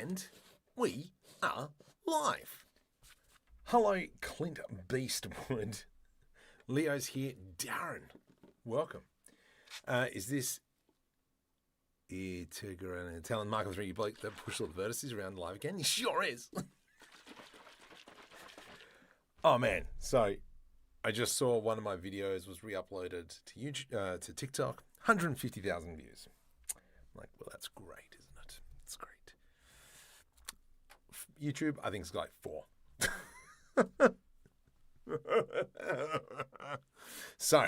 And we are live. Hello, Clint Beastwood. Leo's here. Darren, welcome. Is this Tigger telling Michael 3D bloke that push all the vertices around live again? He sure is. Oh man, so I just saw one of my videos was re-uploaded to YouTube, to TikTok, 150,000 views. I'm like, well, that's great, isn't it? It's great. YouTube, I think it's got like 4. So,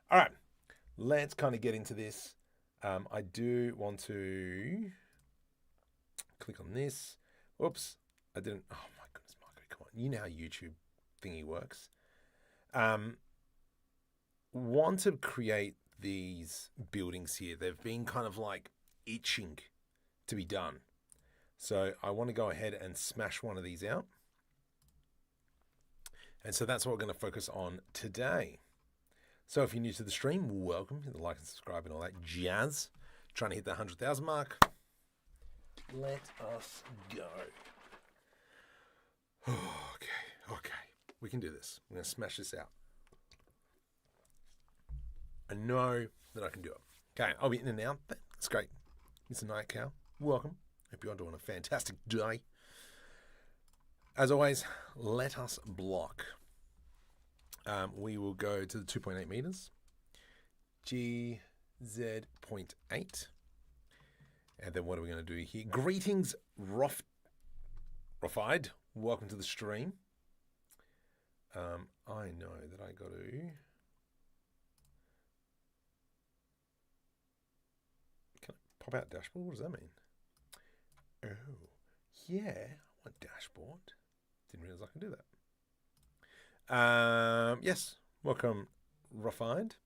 all right, let's kind of get into this. I do want to click on this. Oops, I didn't. Oh my goodness, Marco, come on. You know how YouTube thingy works. Want to create these buildings here. They've been kind of like itching to be done. So I want to go ahead and smash one of these out. And so that's what we're going to focus on today. So if you're new to the stream, welcome. Hit the like and subscribe and all that jazz. Trying to hit the 100,000 mark. Let us go. Okay. We can do this. We're going to smash this out. I know that I can do it. Okay, I'll be in and out. That's great. It's a night cow. Welcome. Hope you're doing a fantastic day. As always, let us block. We will go to the 2.8 meters. GZ.8. And then what are we going to do here? Greetings, Rafide. Welcome to the stream. I know that I got to... Can I pop out dashboard? What does that mean? Oh, yeah. I want dashboard. Didn't realize I could do that. Yes. Welcome, Refined.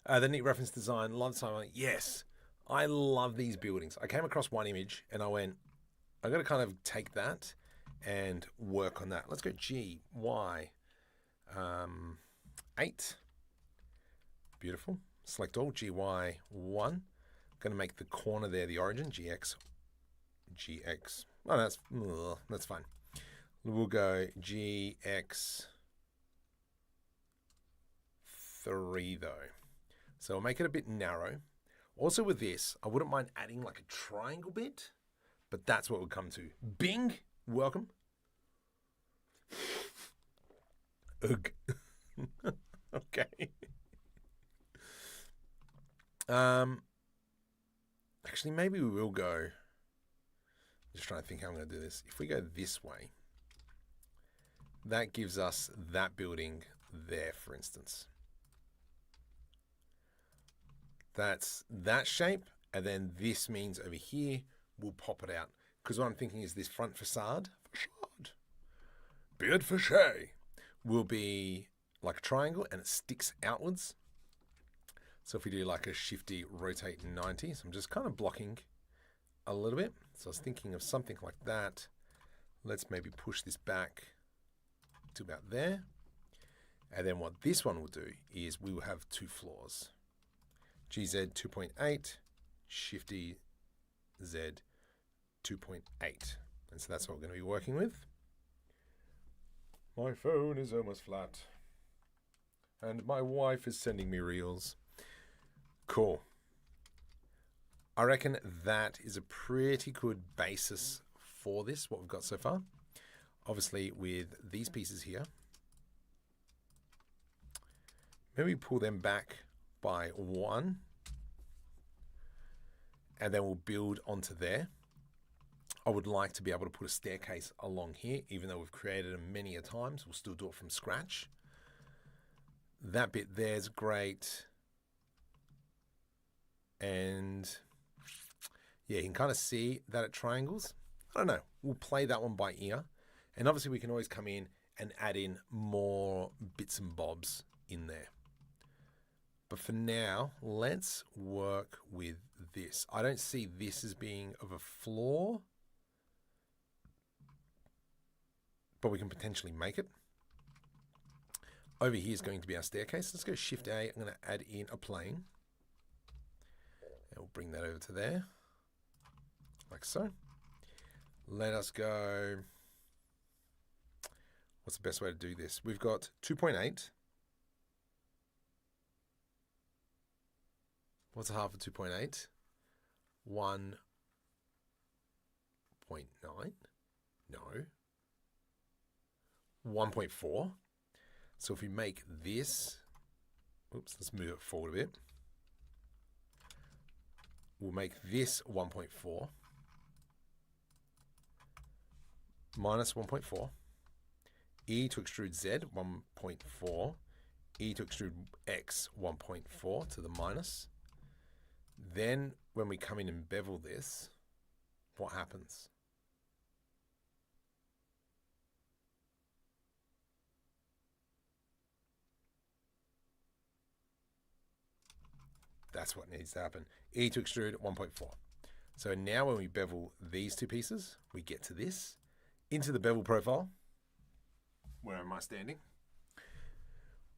The neat reference design. Love time. Yes. I love these buildings. I came across one image and I went, I got to kind of take that and work on that. Let's go G, Y, 8. Beautiful. Select all, GY 1. Going to make the corner there the origin, GX. Oh, that's fine. We'll go GX 3 though. So we'll make it a bit narrow. Also with this, I wouldn't mind adding like a triangle bit, but that's what we'll come to. Bing, welcome. Ugh. Okay. Actually, maybe we will go. Just trying to think how I'm going to do this. If we go this way, that gives us that building there, for instance. That's that shape, and then this means over here, we'll pop it out. Because what I'm thinking is this front facade, beard facade, will be like a triangle, and it sticks outwards. So if we do like a shifty rotate 90, so I'm just kind of blocking a little bit. So I was thinking of something like that. Let's maybe push this back to about there. And then what this one will do is we will have 2 floors. GZ 2.8, Shifty Z 2.8. And so that's what we're going to be working with. My phone is almost flat. And my wife is sending me reels. Cool. I reckon that is a pretty good basis for this, what we've got so far. Obviously, with these pieces here, maybe pull them back by 1, and then we'll build onto there. I would like to be able to put a staircase along here, even though we've created them many a times. We'll still do it from scratch. That bit there's great. And yeah, you can kind of see that at triangles. I don't know. We'll play that one by ear. And obviously we can always come in and add in more bits and bobs in there. But for now, let's work with this. I don't see this as being of a floor, but we can potentially make it. Over here is going to be our staircase. Let's go Shift A. I'm going to add in a plane. And we'll bring that over to there. like so. Let us go. What's the best way to do this? We've got 2.8. What's a half of 2.8? 1.9? No. 1.4. So if we make this, oops, let's move it forward a bit. We'll make this 1.4 minus 1.4. E to extrude Z, 1.4. E to extrude X, 1.4 to the minus. Then when we come in and bevel this, what happens? That's what needs to happen. E to extrude 1.4. So now when we bevel these two pieces, we get to this. Into the bevel profile. Where am I standing?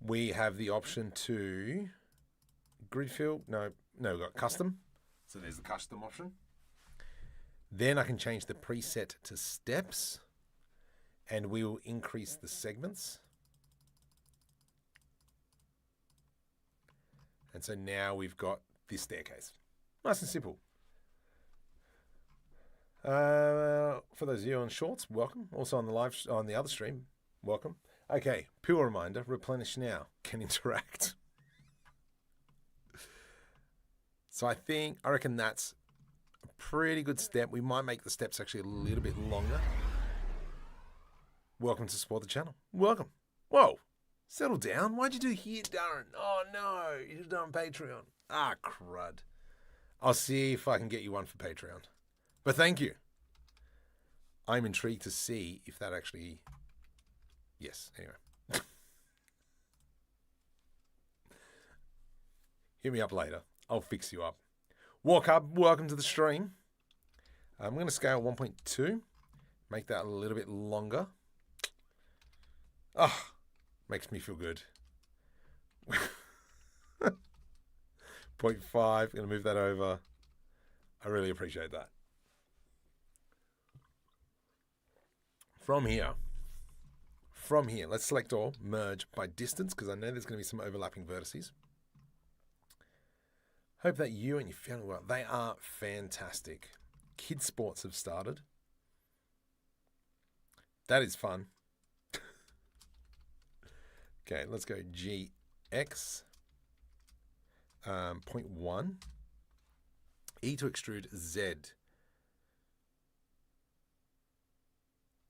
We have the option to grid fill. No, we've got custom. So there's the custom option. Then I can change the preset to steps, and we will increase the segments. And so now we've got this staircase. Nice and simple. For those of you on shorts, welcome. Also on the live, on the other stream, welcome. Okay, pure reminder, replenish now, can interact. So I reckon that's a pretty good step. We might make the steps actually a little bit longer. Welcome to support the channel. Welcome. Whoa, settle down. Why'd you do here, Darren? Oh no, you should do it on Patreon. Ah, crud. I'll see if I can get you one for Patreon. But thank you. I'm intrigued to see if that actually... Yes, anyway. Hit me up later. I'll fix you up. Walk up, welcome to the stream. I'm going to scale 1.2. Make that a little bit longer. Ah, makes me feel good. 0.5, going to move that over. I really appreciate that. From here, let's select all, merge by distance, because I know there's going to be some overlapping vertices. Hope that you and your family, well, they are fantastic. Kids sports have started. That is fun. Okay, let's go GX, 0.1, E to extrude Z,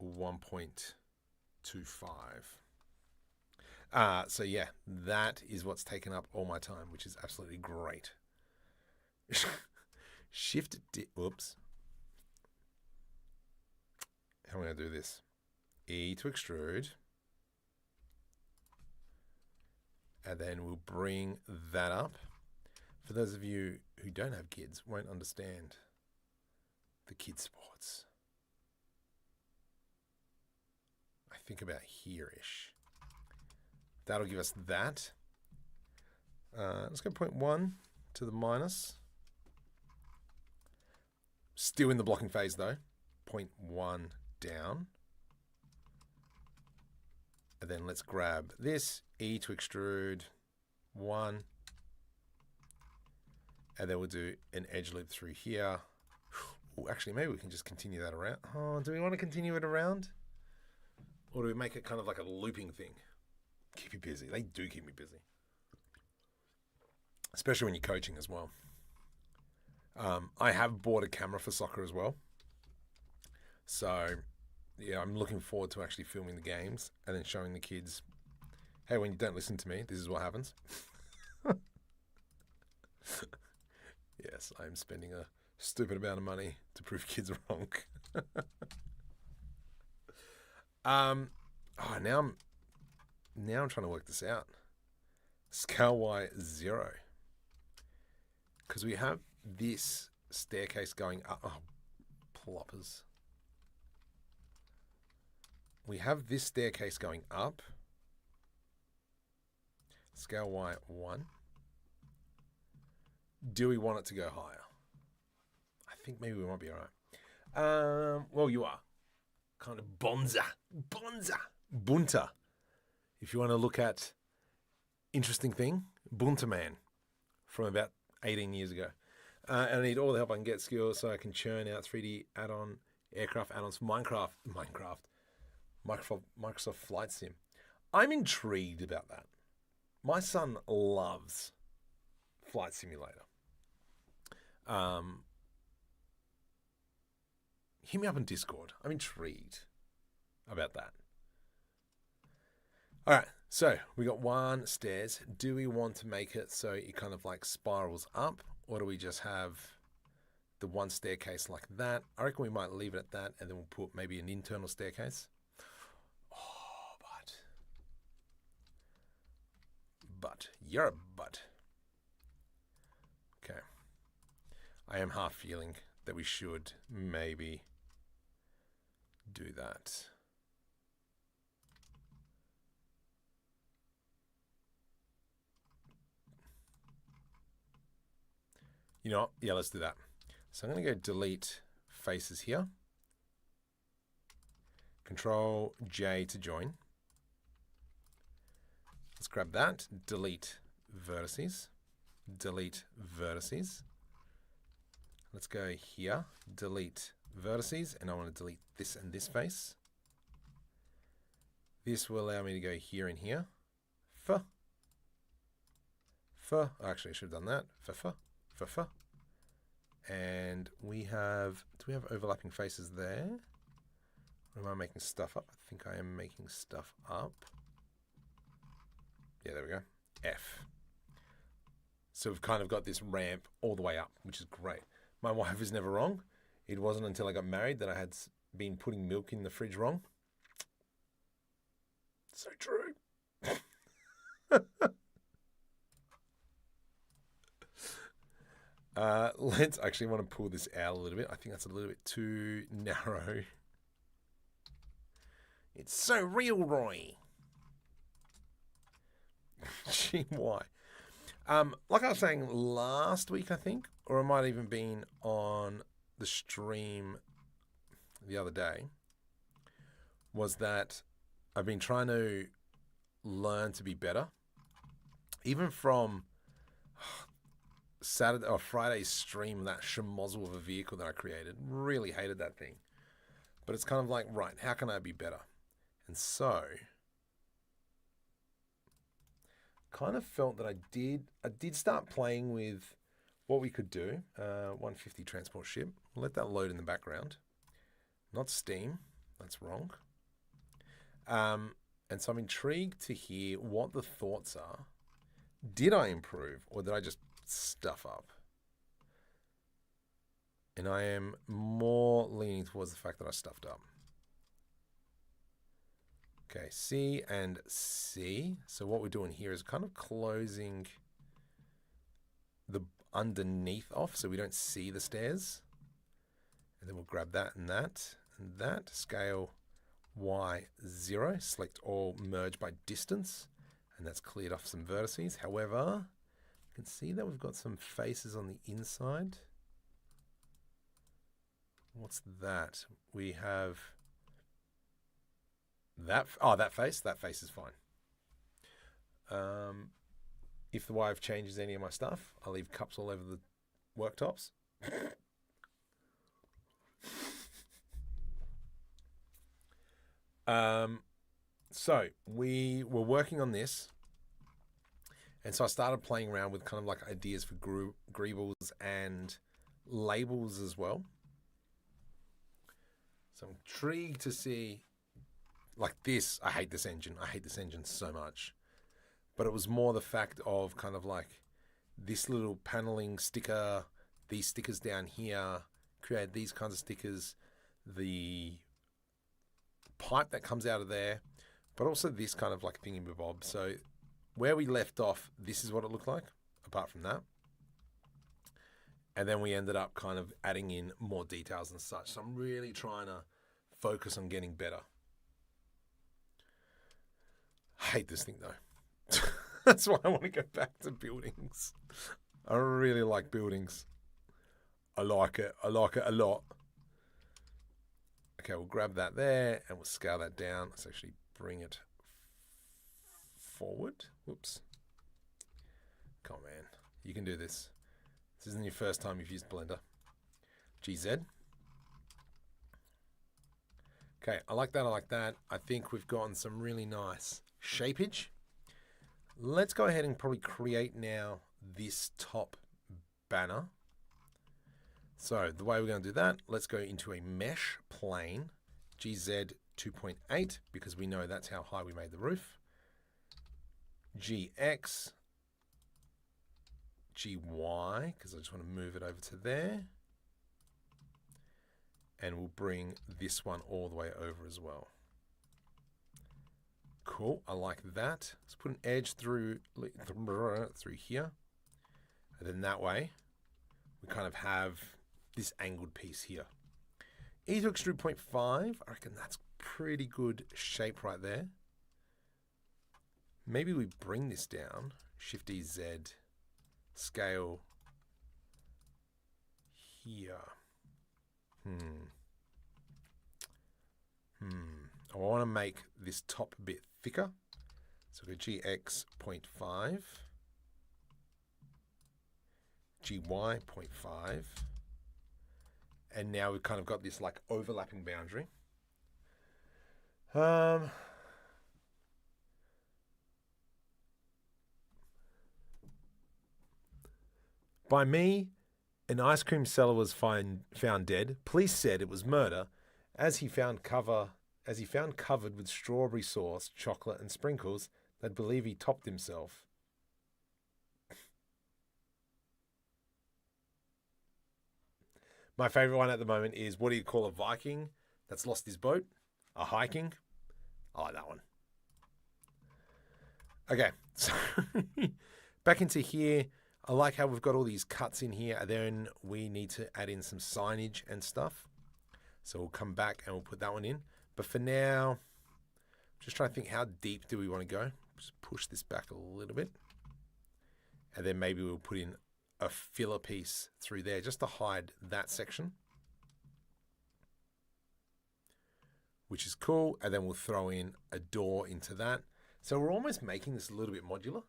1.25. So yeah, that is what's taken up all my time, which is absolutely great. Oops. How am I going to do this? E to extrude. And then we'll bring that up. For those of you who don't have kids, won't understand the kid sports. I think about here-ish. That'll give us that. Let's go 0.1 to the minus. Still in the blocking phase though. 0.1 down. And then let's grab this, E to extrude 1. And then we'll do an edge loop through here. Ooh, actually, maybe we can just continue that around. Oh, do we want to continue it around? Or do we make it kind of like a looping thing? Keep you busy. They do keep me busy. Especially when you're coaching as well. I have bought a camera for soccer as well. So, yeah, I'm looking forward to actually filming the games and then showing the kids, hey, when you don't listen to me, this is what happens. Yes, I'm spending a stupid amount of money to prove kids wrong. Now I'm trying to work this out. Scale Y 0. Because we have this staircase going up. Oh, ploppers. We have this staircase going up. Scale Y 1. Do we want it to go higher? I think maybe we might be all right. Well, you are kind of bunter. If you want to look at interesting thing, bunter man from about 18 years ago. And I need all the help I can get skills so I can churn out 3D add-on aircraft add-ons for Microsoft Flight Sim. I'm intrigued about that. My son loves Flight Simulator. Hit me up on Discord. I'm intrigued about that. All right, so we got 1 stairs. Do we want to make it so it kind of like spirals up, or do we just have the 1 staircase like that? I reckon we might leave it at that, and then we'll put maybe an internal staircase. Oh, but you're a butt. Okay. I am half feeling that we should maybe do that. You know what? Yeah, let's do that. So I'm going to go delete faces here. Control J to join. Let's grab that. Delete vertices. Delete vertices. Let's go here. Delete vertices. And I want to delete this and this face. This will allow me to go here and here. Actually, I should have done that. And we have, do we have overlapping faces there? Or am I making stuff up? I think I am making stuff up. Yeah, there we go. F. So we've kind of got this ramp all the way up, which is great. My wife is never wrong. It wasn't until I got married that I had been putting milk in the fridge wrong. So true. Let's actually want to pull this out a little bit. I think that's a little bit too narrow. It's so real, Roy. Gee, why? Like I was saying last week, I think, or it might even been on the stream the other day, was that I've been trying to learn to be better. Even from Saturday or Friday's stream, that schmozzle of a vehicle that I created, really hated that thing. But it's kind of like, right, how can I be better? And so kind of felt that I did start playing with what we could do. 150 transport ship. We'll let that load in the background. Not Steam. That's wrong. And so I'm intrigued to hear what the thoughts are. Did I improve or did I just stuff up? And I am more leaning towards the fact that I stuffed up. Okay, C and C. So what we're doing here is kind of closing the underneath off so we don't see the stairs. And then we'll grab that and that and that. Scale Y0. Select all, merge by distance. And that's cleared off some vertices. However, you can see that we've got some faces on the inside. What's that? We have that. Oh, that face. That face is fine. If the wife changes any of my stuff, I'll leave cups all over the worktops. So we were working on this, and so I started playing around with kind of like ideas for greebles and labels as well. So I'm intrigued to see, like this. I hate this engine. I hate this engine so much. But it was more the fact of kind of like this little paneling sticker, these stickers down here, create these kinds of stickers, the pipe that comes out of there, but also this kind of like thingy-bob. So where we left off, this is what it looked like, apart from that. And then we ended up kind of adding in more details and such. So I'm really trying to focus on getting better. I hate this thing though. That's why I want to go back to buildings. I really like buildings. I like it. I like it a lot. Okay, we'll grab that there and we'll scale that down. Let's actually bring it forward. Whoops. Come on, man. You can do this. This isn't your first time you've used Blender. GZ. Okay, I like that, I like that. I think we've gotten some really nice shapeage. Let's go ahead and probably create now this top banner. So the way we're going to do that, let's go into a mesh plane, GZ 2.8, because we know that's how high we made the roof. GX, GY, because I just want to move it over to there. And we'll bring this one all the way over as well. Cool, I like that. Let's put an edge through here. And then that way, we kind of have this angled piece here. E to extrude 0.5, I reckon that's pretty good shape right there. Maybe we bring this down, Shift E Z, scale here. I want to make this top bit thicker. So go GX 0.5, GY 0.5, and now we've kind of got this like overlapping boundary. By me, an ice cream seller was found dead. Police said it was murder, as he found covered with strawberry sauce, chocolate, and sprinkles. They'd believe he topped himself. My favorite one at the moment is, what do you call a Viking that's lost his boat? A hiking? I like that one. Okay, so back into here. I like how we've got all these cuts in here, and then we need to add in some signage and stuff. So we'll come back and we'll put that one in. But for now, just trying to think, how deep do we want to go? Just push this back a little bit. And then maybe we'll put in a filler piece through there just to hide that section, which is cool. And then we'll throw in a door into that. So we're almost making this a little bit modular.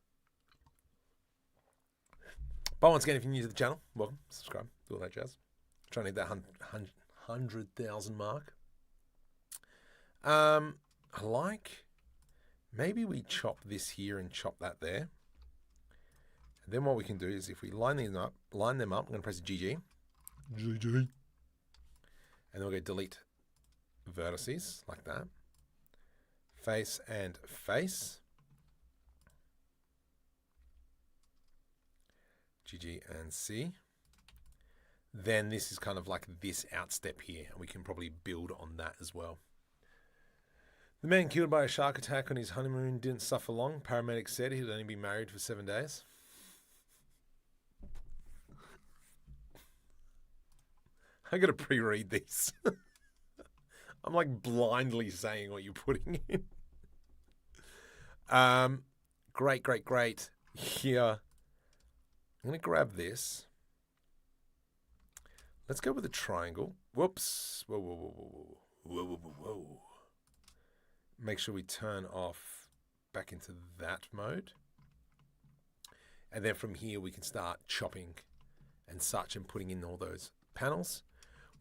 But once again, if you're new to the channel, welcome, subscribe, do all that jazz. Trying to hit that 100,000 mark. I like, maybe we chop this here and chop that there. And then what we can do is, if we line them up, I'm going to press GG. GG. And then we'll go delete vertices like that. Face and face. GG and C. Then this is kind of like this outstep here, and we can probably build on that as well. The man killed by a shark attack on his honeymoon didn't suffer long. Paramedics said he'd only been married for 7 days. I gotta pre-read these. I'm like blindly saying what you're putting in. Great. Here, I'm gonna grab this. Let's go with a triangle. Whoops. Whoa. Make sure we turn off back into that mode. And then from here we can start chopping and such and putting in all those panels.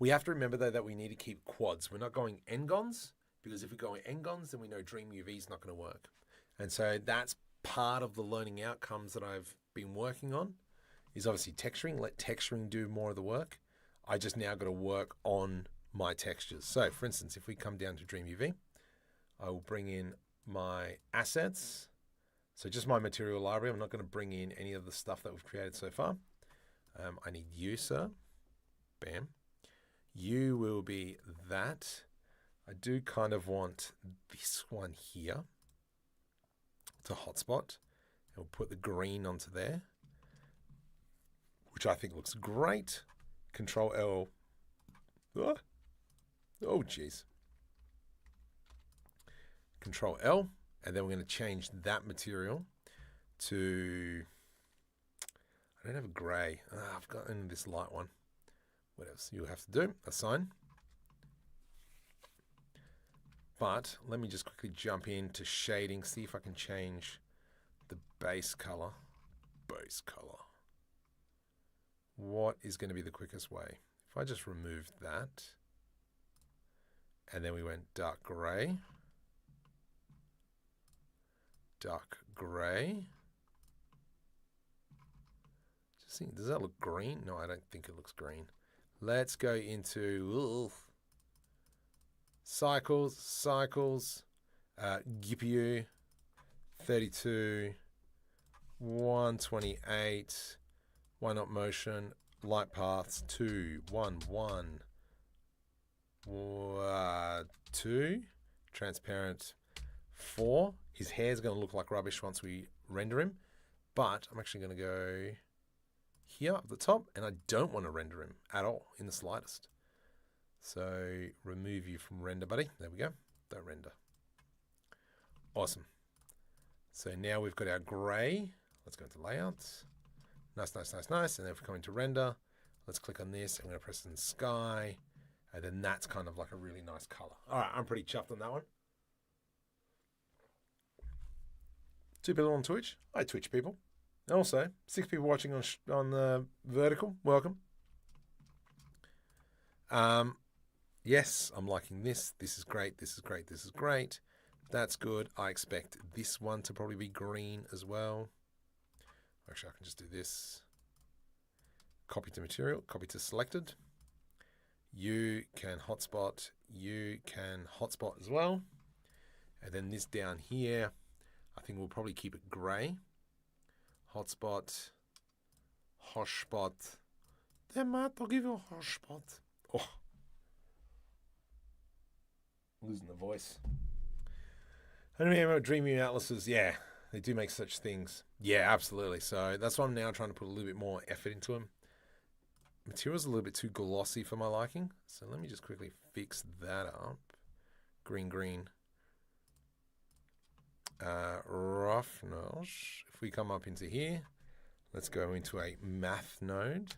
We have to remember though that we need to keep quads. We're not going n-gons, because if we go n-gons, then we know DreamUV is not going to work. And so that's part of the learning outcomes that I've been working on, is obviously texturing. Let texturing do more of the work. I just now got to work on my textures. So for instance, if we come down to DreamUV, I will bring in my assets. So just my material library. I'm not going to bring in any of the stuff that we've created so far. I need you, sir. Bam. You will be that. I do kind of want this one here. It's a hotspot. And we'll put the green onto there, which I think looks great. Control L. Oh, geez. Control L. And then we're going to change that material to, I don't have a gray. I've got only this light one. What else you'll have to do? Assign. But let me just quickly jump into shading, see if I can change the base color. Base color. What is going to be the quickest way? If I just removed that, and then we went dark gray, dark gray. Just think, does that look green? No, I don't think it looks green. Let's go into cycles, GPU, 32, 128, why not motion, light paths, 2, 1, 1, 2, transparent, 4. His hair's going to look like rubbish once we render him, but I'm actually going to go here at the top, and I don't want to render him at all in the slightest. So remove you from render, buddy. There we go. Don't render. Awesome. So now we've got our gray. Let's go into layouts. Nice, nice, nice, nice. And then if we come into render, let's click on this. I'm going to press in sky. And then that's kind of like a really nice color. All right, I'm pretty chuffed on that one. 2 people on Twitch. Hi, Twitch people. And also, 6 people watching on the vertical. Welcome. Yes, I'm liking this. This is great. This is great. This is great. That's good. I expect this one to probably be green as well. Actually, I can just do this. Copy to material. Copy to selected. You can hotspot. You can hotspot as well. And then this down here, I think we'll probably keep it gray. Hotspot. Hotspot. Then Matt, I'll give you a hotspot. Oh. Losing the voice. I don't know about DreamUV atlases. Yeah, they do make such things. Yeah, absolutely. So that's why I'm now trying to put a little bit more effort into them. Material's a little bit too glossy for my liking. So let me just quickly fix that up. Green, green. Roughness. If we come up into here, let's go into a math node.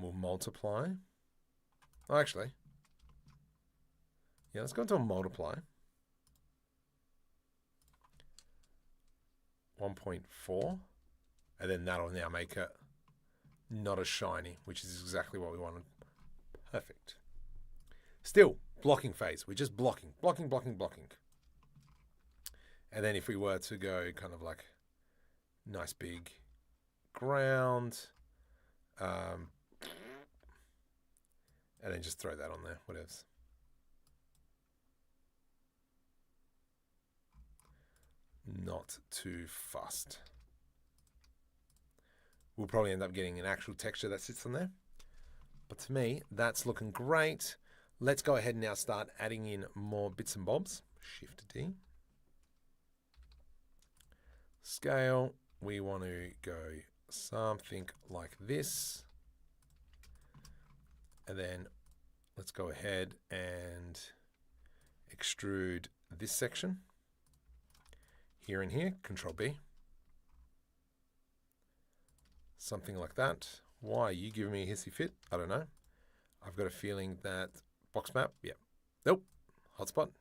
We'll multiply. Oh, actually. Yeah, let's go into a multiply. 1.4. And then that'll now make it not as shiny, which is exactly what we wanted. Perfect. Still, blocking phase. We're just blocking. Blocking. And then if we were to go kind of like nice big ground, and then just throw that on there, whatevs. Not too fussed. We'll probably end up getting an actual texture that sits on there. But to me, that's looking great. Let's go ahead and now start adding in more bits and bobs. Shift D. Scale. We want to go something like this. And then let's go ahead and extrude this section. Here and here, Control B. Something like that. Why are you giving me a hissy fit? I don't know. I've got a feeling that box map, yeah. Nope. Hotspot.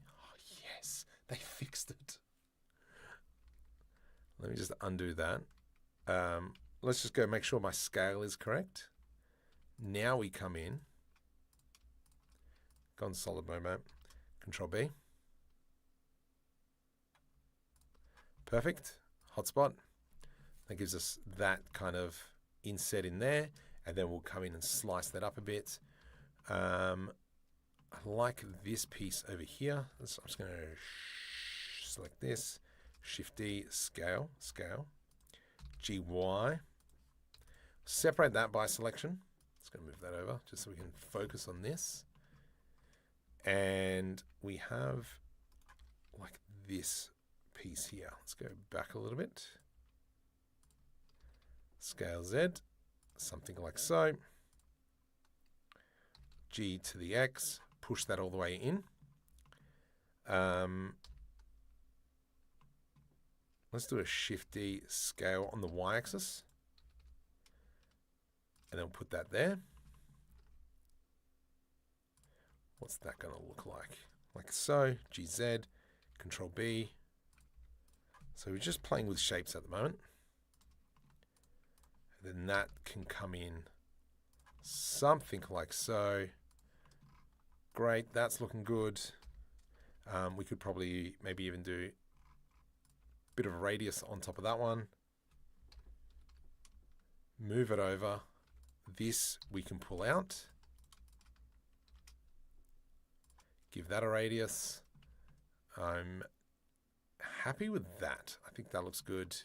Oh, yes, they fixed it. Let me just undo that. Let's just go make sure my scale is correct. Now we come in. Go on solid mode map. Control B. Perfect. Hotspot. That gives us that kind of inset in there. And then we'll come in and slice that up a bit. I like this piece over here. I'm just going to select this. Shift D, scale. GY. Separate that by selection. Just going to move that over just so we can focus on this. And we have like this piece here. Let's go back a little bit. Scale Z, something like so. G to the X, push that all the way in. Let's do a Shift D scale on the Y-axis. And then we'll put that there. What's that going to look like? Like so, GZ, Control B. So we're just playing with shapes at the moment. And then that can come in something like so. Great, that's looking good. We could probably maybe even do a bit of a radius on top of that one. Move it over. This we can pull out. Give that a radius. I'm happy with that. I think that looks good.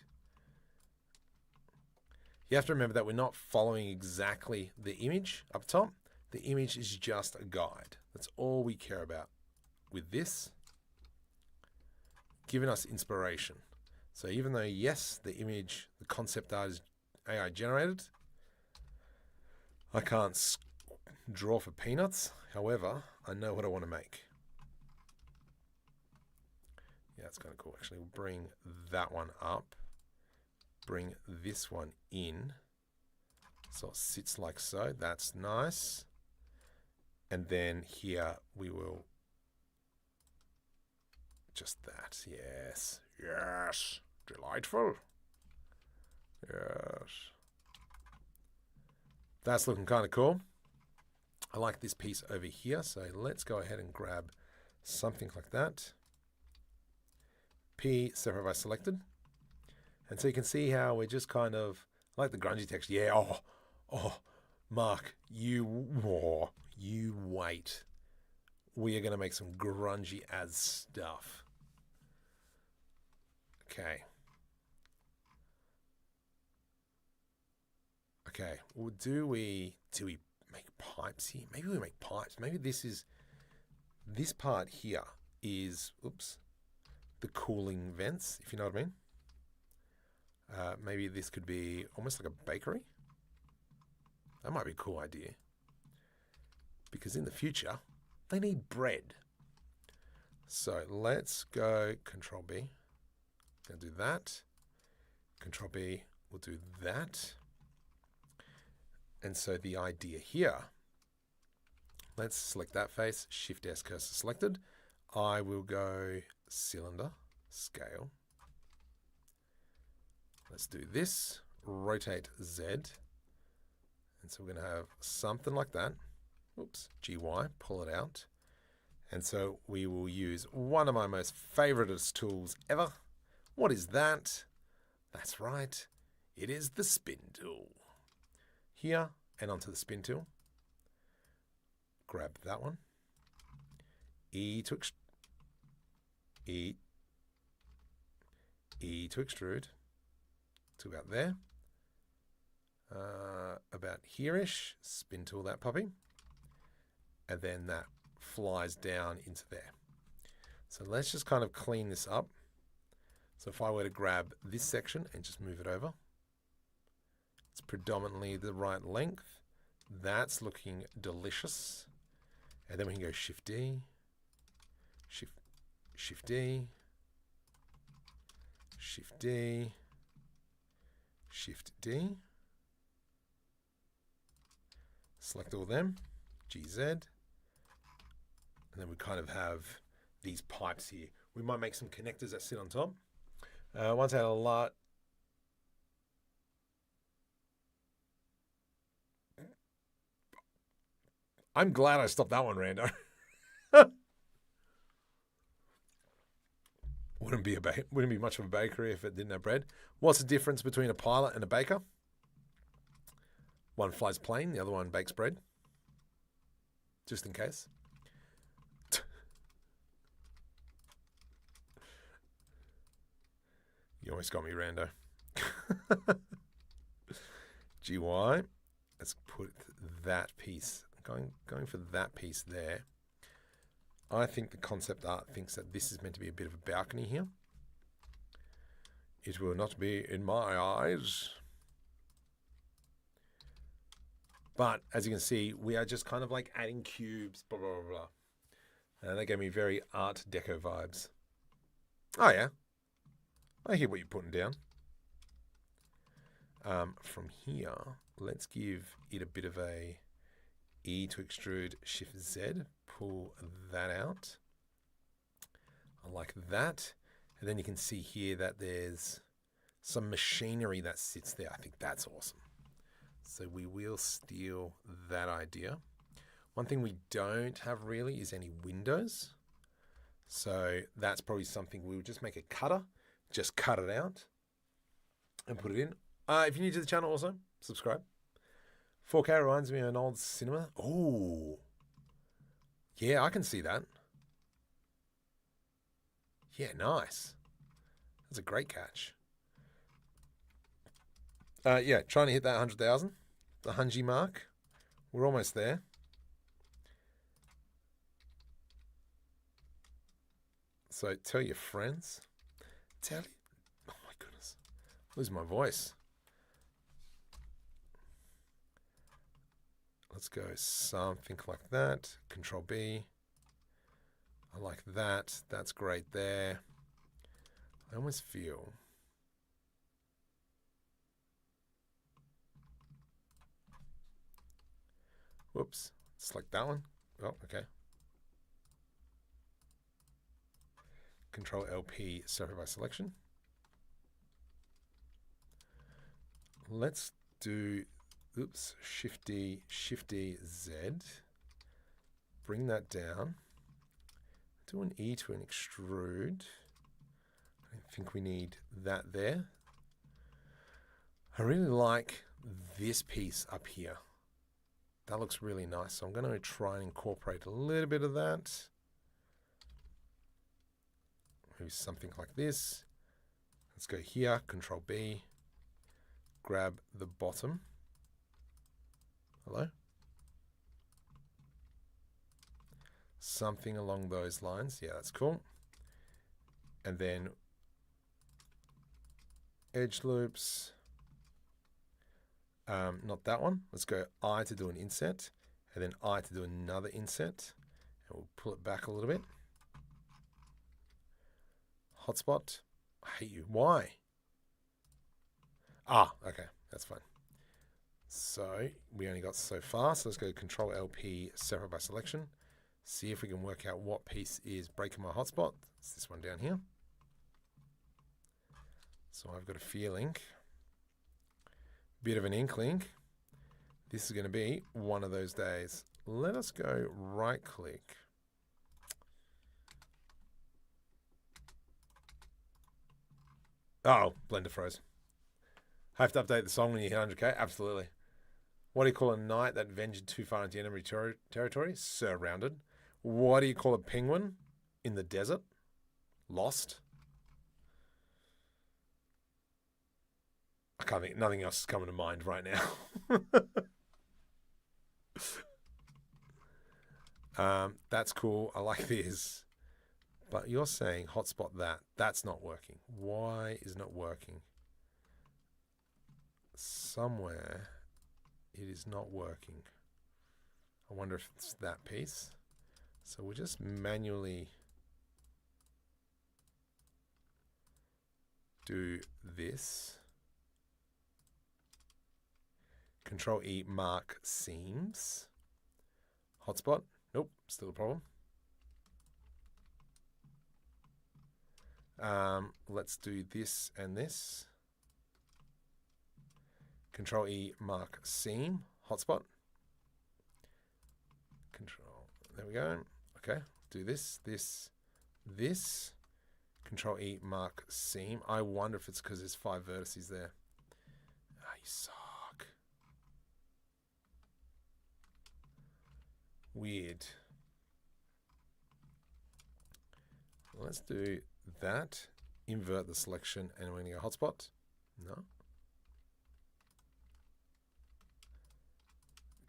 You have to remember that we're not following exactly the image up top. The image is just a guide. That's all we care about with this. Giving us inspiration. So even though, yes, the image, the concept art is AI generated, I can't draw for peanuts. However, I know what I want to make. Yeah, it's kind of cool. Actually, we'll bring that one up. Bring this one in. So it sits like so. That's nice. And then here we will just that. Yes. Yes. Delightful. Yes. That's looking kind of cool. I like this piece over here. So let's go ahead and grab something like that. P, separate by selected. And so you can see how we're just kind of like the grungy texture. Yeah. Oh, Mark, you wait. We are going to make some grungy as stuff. Okay. Okay. Well, do we make pipes here? Maybe we make pipes. Maybe this part here is, oops, the cooling vents, if you know what I mean. Maybe this could be almost like a bakery. That might be a cool idea. Because in the future, they need bread. So let's go Control B. Gonna do that. Control B, we'll do that. And so the idea here, let's select that face, Shift S cursor selected. I will go cylinder, scale. Let's do this, rotate Z. And so we're going to have something like that. Oops, GY, pull it out. And so we will use one of my most favoritist tools ever. What is that? That's right. It is the spin tool. Here and onto the spin tool. Grab that one. E to extrude to about there. About here-ish. Spin tool that puppy. And then that flies down into there. So let's just kind of clean this up. So if I were to grab this section and just move it over, it's predominantly the right length. That's looking delicious. And then we can go Shift D, Shift D, Shift D, Shift D. Select all of them, GZ. And then we kind of have these pipes here. We might make some connectors that sit on top. Once I had a lot. I'm glad I stopped that one, Rando. Wouldn't be much of a bakery if it didn't have bread. What's the difference between a pilot and a baker? One flies plane, the other one bakes bread. Just in case. You almost got me, Rando. GY. Let's put that piece. Going for that piece there. I think the concept art thinks that this is meant to be a bit of a balcony here. It will not be in my eyes. But as you can see, we are just kind of like adding cubes, blah, blah, blah, blah. And that gave me very Art Deco vibes. Oh, yeah. I hear what you're putting down. From here, let's give it a bit of a E to extrude, Shift Z, pull that out. I like that. And then you can see here that there's some machinery that sits there. I think that's awesome. So we will steal that idea. One thing we don't have really is any windows. So that's probably something we would just make a cutter, just cut it out and put it in. If you're new to the channel also, subscribe. 4K reminds me of an old cinema. Oh, yeah, I can see that. Yeah, nice. That's a great catch. Yeah, trying to hit that 100,000, the Hunji mark. We're almost there. So tell your friends. Oh my goodness. Lose my voice. Let's go something like that. Control B. I like that. That's great there. I almost feel. Whoops. Select that one. Oh, okay. Control LP, separate by selection. Let's do, oops, Shift D, Z. Bring that down. Do an E to an extrude. I think we need that there. I really like this piece up here. That looks really nice. So I'm going to try and incorporate a little bit of that. Maybe something like this. Let's go here, Control B. Grab the bottom. Hello? Something along those lines. Yeah, that's cool. And then edge loops. Not that one. Let's go I to do an inset, and then I to do another inset. And we'll pull it back a little bit. Hotspot. I hate you. Why? Ah, okay. That's fine. So we only got so far. So let's go Control LP, separate by selection. See if we can work out what piece is breaking my hotspot. It's this one down here. So I've got a feeling, bit of an inkling, this is going to be one of those days. Let us go right click. Oh, Blender froze. Have to update the song when you hit 100K? Absolutely. What do you call a knight that ventured too far into enemy territory? Surrounded. What do you call a penguin in the desert? Lost. I can't think, nothing else is coming to mind right now. That's cool. I like this. But you're saying hotspot that. That's not working. Why is it not working? Somewhere it is not working. I wonder if it's that piece. So we'll just manually do this. Control E, mark seams. Hotspot. Nope, still a problem. Let's do this and this. Control E, mark seam. Hotspot. Control. There we go. Okay. Do this, this. Control E, mark seam. I wonder if it's because there's 5 vertices there. Ah, you suck. Weird. Let's do that. Invert the selection, and we're going to go hotspot. No.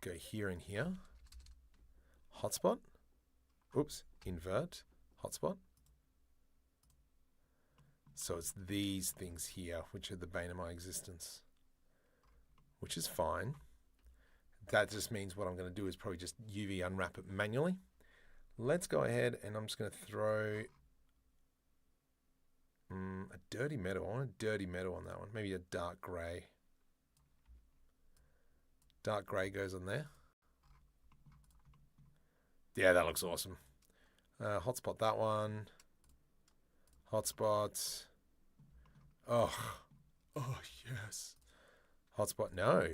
Go here and here. Hotspot. Oops. Invert. Hotspot. So it's these things here, which are the bane of my existence, which is fine. That just means what I'm going to do is probably just UV unwrap it manually. Let's go ahead and I'm just going to throw a dirty metal. I want a dirty metal on that one. Maybe a dark gray. Dark gray goes on there. Yeah, that looks awesome. Hotspot that one. Hotspot. Oh, oh yes. Hotspot, no.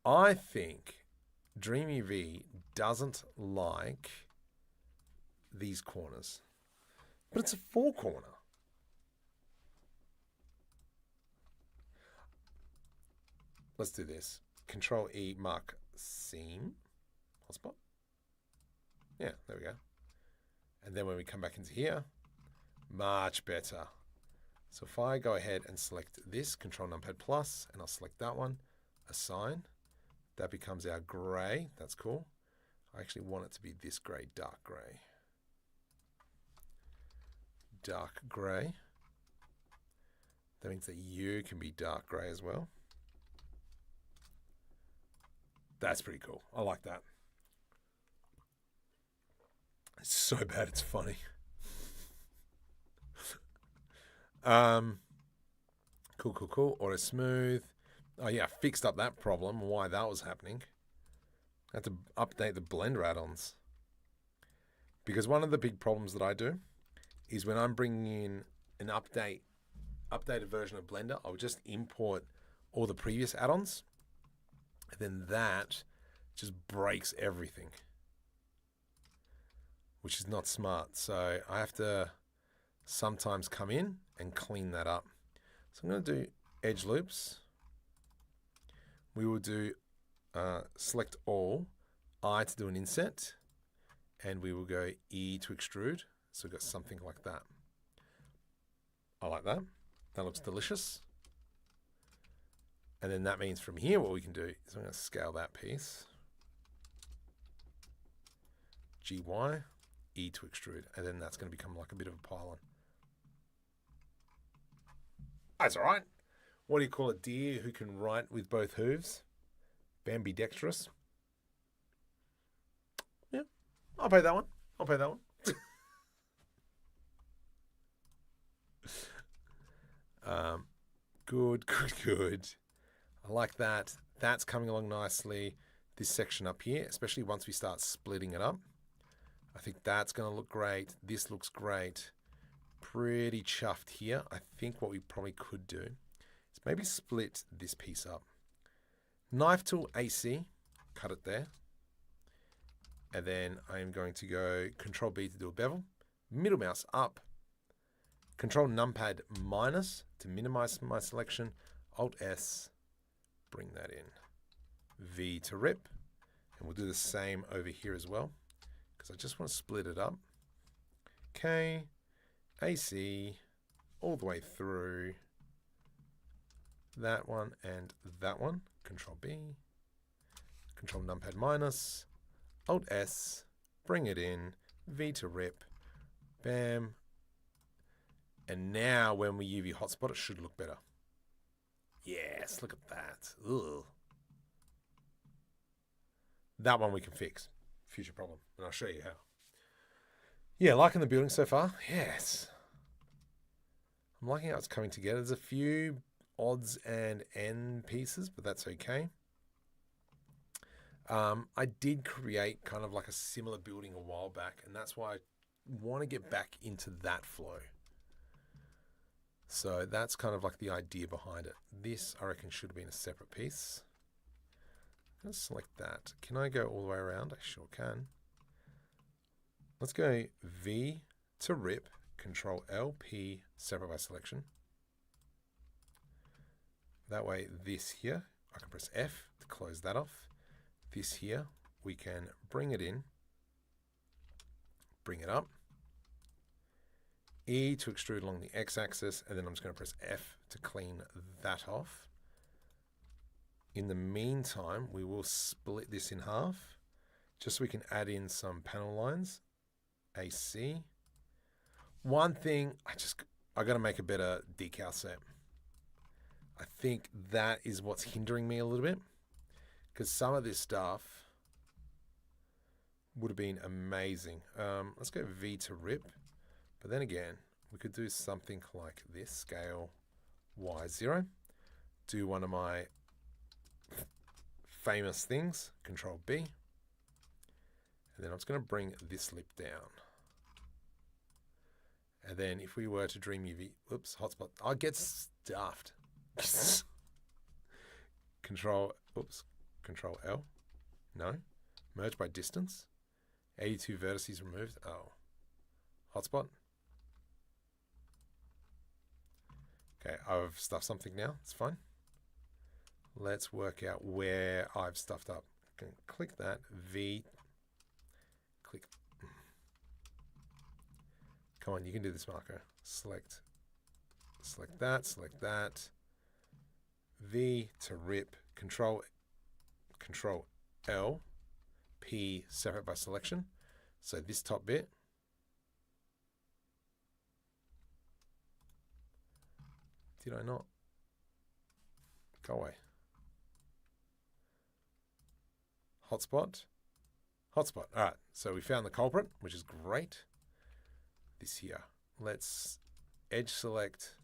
I think DreamUV doesn't like these corners. But it's a 4-corner. Let's do this. Control E, mark seam. Hotspot. Yeah, there we go. And then when we come back into here, much better. So if I go ahead and select this, Control Numpad plus, and I'll select that one, assign, that becomes our gray. That's cool. I actually want it to be this gray, dark gray. Dark gray. That means that you can be dark gray as well. That's pretty cool. I like that. It's so bad it's funny. Cool. Auto smooth. Oh yeah, I fixed up that problem, why that was happening. I had to update the Blender add-ons. Because one of the big problems that I do is when I'm bringing in an updated version of Blender, I'll just import all the previous add-ons. And then that just breaks everything, which is not smart. So I have to sometimes come in and clean that up. So I'm going to do edge loops. We will do select all, I to do an inset, and we will go E to extrude. So we've got something like that. I like that. That looks delicious. And then that means from here what we can do is I'm going to scale that piece. GY, E to extrude, and then that's going to become like a bit of a pylon. That's all right. What do you call a deer who can write with both hooves? Ambidextrous. Yeah, I'll pay that one. Good. I like that. That's coming along nicely. This section up here, especially once we start splitting it up, I think that's going to look great. This looks great. Pretty chuffed here. I think what we probably could do is maybe split this piece up. Knife tool AC, cut it there. And then I'm going to go Control B to do a bevel. Middle mouse up. Control Numpad minus to minimize my selection. Alt S, bring that in. V to rip. And we'll do the same over here as well, because I just want to split it up. Okay, AC, all the way through. That one and that one. Control B. Control Numpad minus. Alt S, bring it in. V to rip. Bam. And now when we UV hotspot, it should look better. Yes, look at that. Ugh. That one we can fix. Future problem. And I'll show you how. Yeah, liking the building so far? Yes. I'm liking how it's coming together. There's a few odds and end pieces, but that's okay. I did create kind of like a similar building a while back, and that's why I want to get back into that flow. So that's kind of like the idea behind it. This, I reckon, should have been a separate piece. I'm going to select that. Can I go all the way around? I sure can. Let's go V to rip, Control LP, separate by selection. That way, this here, I can press F to close that off. This here, we can bring it in, bring it up. E to extrude along the x-axis, and then I'm just going to press F to clean that off. In the meantime, we will split this in half, just so we can add in some panel lines. AC. One thing, I got to make a better decal set. I think that is what's hindering me a little bit, because some of this stuff would have been amazing. Let's go V to rip. But then again, we could do something like this, scale Y0. Do one of my famous things, Control B. And then I'm just going to bring this lip down. And then if we were to DreamUV, oops, hotspot, I get stuffed. Control L. No. Merge by distance. 82 vertices removed. Oh. Hotspot. Okay, I've stuffed something now. It's fine. Let's work out where I've stuffed up. I can click that. V. Click. Come on, you can do this, Marco. Select that, select that. V to rip. Control L. P, separate by selection. So this top bit. Did I not? Go away. Hotspot. Hotspot. All right. So we found the culprit, which is great. This here. Let's edge select.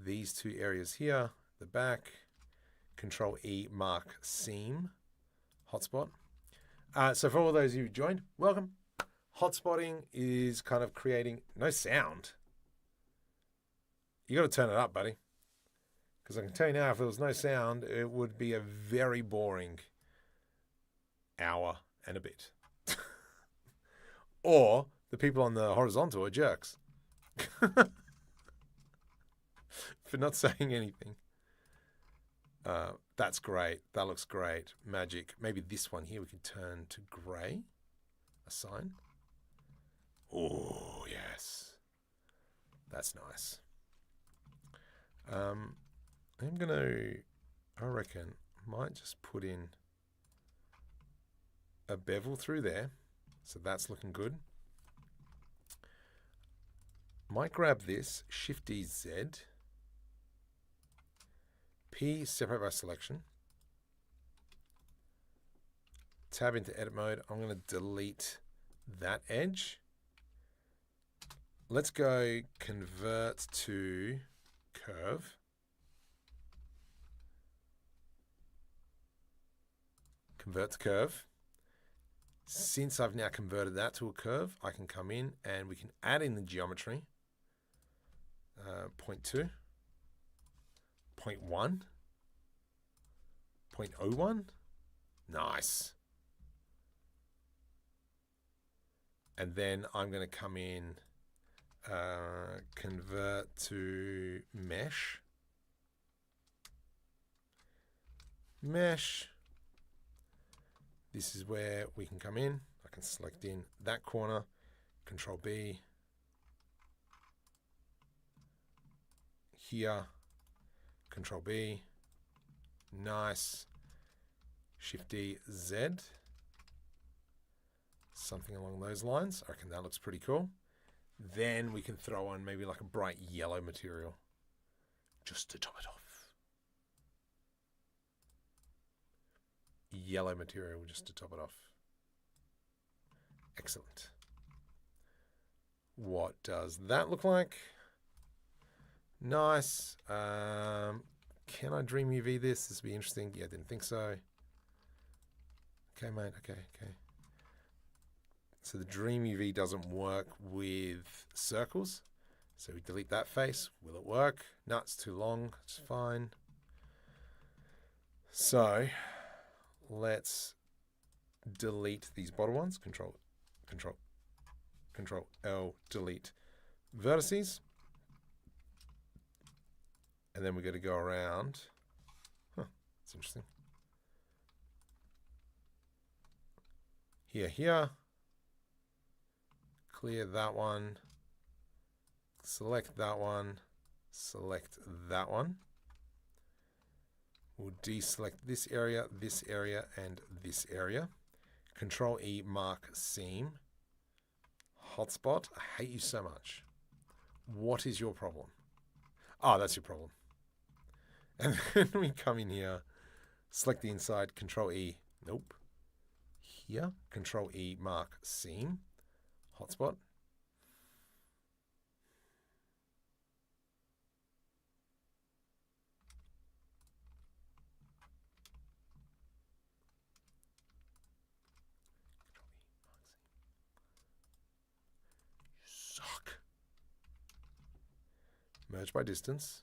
These two areas here. The back. Control E, mark seam. Hotspot. So for all those of you who joined, welcome. Hotspotting is kind of creating no sound. You got to turn it up, buddy. Because I can tell you now, if there was no sound, it would be a very boring hour and a bit. Or the people on the horizontal are jerks for not saying anything. That's great. That looks great. Magic. Maybe this one here we can turn to grey. Assign. Oh, yes. That's nice. I'm going to, I reckon, might just put in a bevel through there. So that's looking good. Might grab this, Shift D Z. P, separate by selection. Tab into edit mode. I'm going to delete that edge. Let's go convert to curve. Convert to curve. Since I've now converted that to a curve, I can come in and we can add in the geometry. 0.2. 0.1. 0.01. Nice. And then I'm going to come in, convert to mesh. Mesh. This is where we can come in. I can select in that corner, Control B. Here, Control B. Nice. Shift D, Z. Something along those lines. I reckon that looks pretty cool. Then we can throw on maybe like a bright yellow material just to top it off. Yellow material just to top it off. Excellent. What does that look like? Nice. Can I DreamUV this? This would be interesting. Yeah, didn't think so. Okay, mate. Okay. So the DreamUV doesn't work with circles. So we delete that face. Will it work? No, it's too long. It's fine. So let's delete these bottom ones. Control L, delete vertices. And then we're going to go around. Huh, that's interesting. Here. Clear that one. Select that one. Select that one. We'll deselect this area, and this area. Control E, mark seam. Hotspot. I hate you so much. What is your problem? Oh, that's your problem. And then we come in here, select the inside, Control E. Nope. Here, Control E, mark seam. Hotspot. Merge by distance.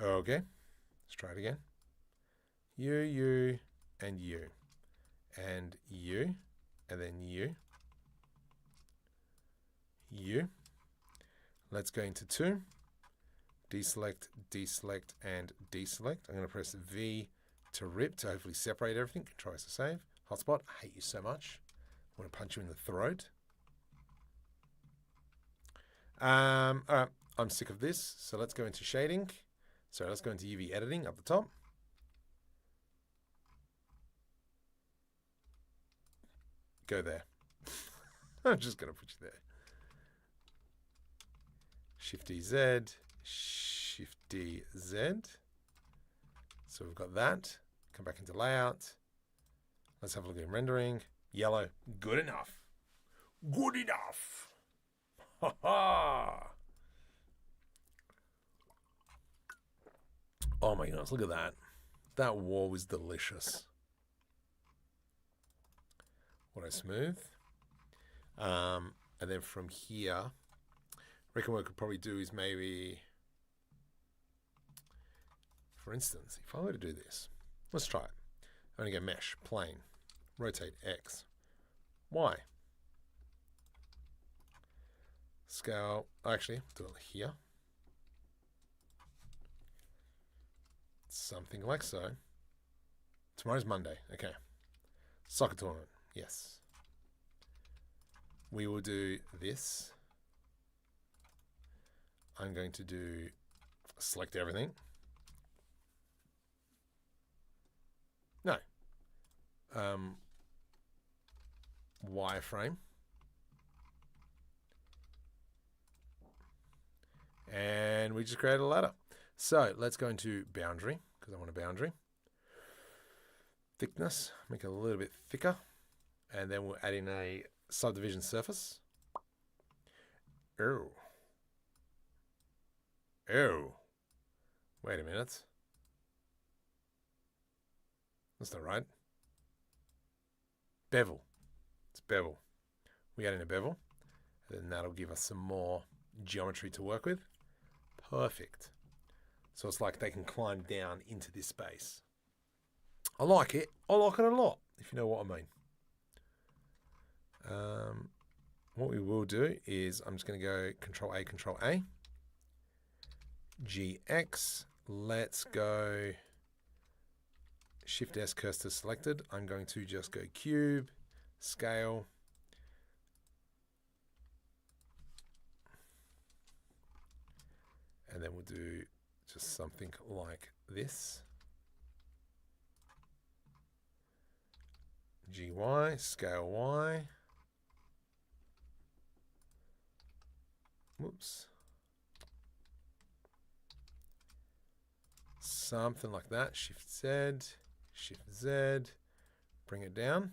Okay, let's try it again. You, and you. And you, and then you. You. Let's go into 2. Deselect, deselect, and deselect. I'm going to press V to rip to hopefully separate everything. Control S to save. Hotspot, I hate you so much. I want to punch you in the throat. All right, I'm sick of this. So let's go into shading. So let's go into UV editing up the top. Go there. I'm just going to put you there. Shift-D-Z, Shift-D-Z. So we've got that. Come back into layout. Let's have a look at rendering. Yellow, good enough. Good enough. Ha ha. Oh my goodness, look at that. That wall was delicious. What a smooth. And then from here, I reckon what I could probably do is maybe, for instance, if I were to do this, let's try it. I'm going to go mesh, plane, rotate X, Y. Scale, actually, do it here. Something like so. Tomorrow's Monday. Okay. Soccer tournament. Yes. We will do this. I'm going to do select everything. No. Wireframe. And we just create a ladder. So let's go into boundary, because I want a boundary. Thickness, make it a little bit thicker. And then we'll add in a subdivision surface. Oh. Oh. Wait a minute. That's not right. Bevel. It's bevel. We add in a bevel. And then that'll give us some more geometry to work with. Perfect. So it's like they can climb down into this space. I like it. I like it a lot, if you know what I mean. What we will do is I'm just going to go Control A, Control A. GX. Let's go Shift S, cursor selected. I'm going to just go cube, scale. And then we'll do just something like this. GY, scale Y. Whoops. Something like that. Shift Z, Shift Z, bring it down.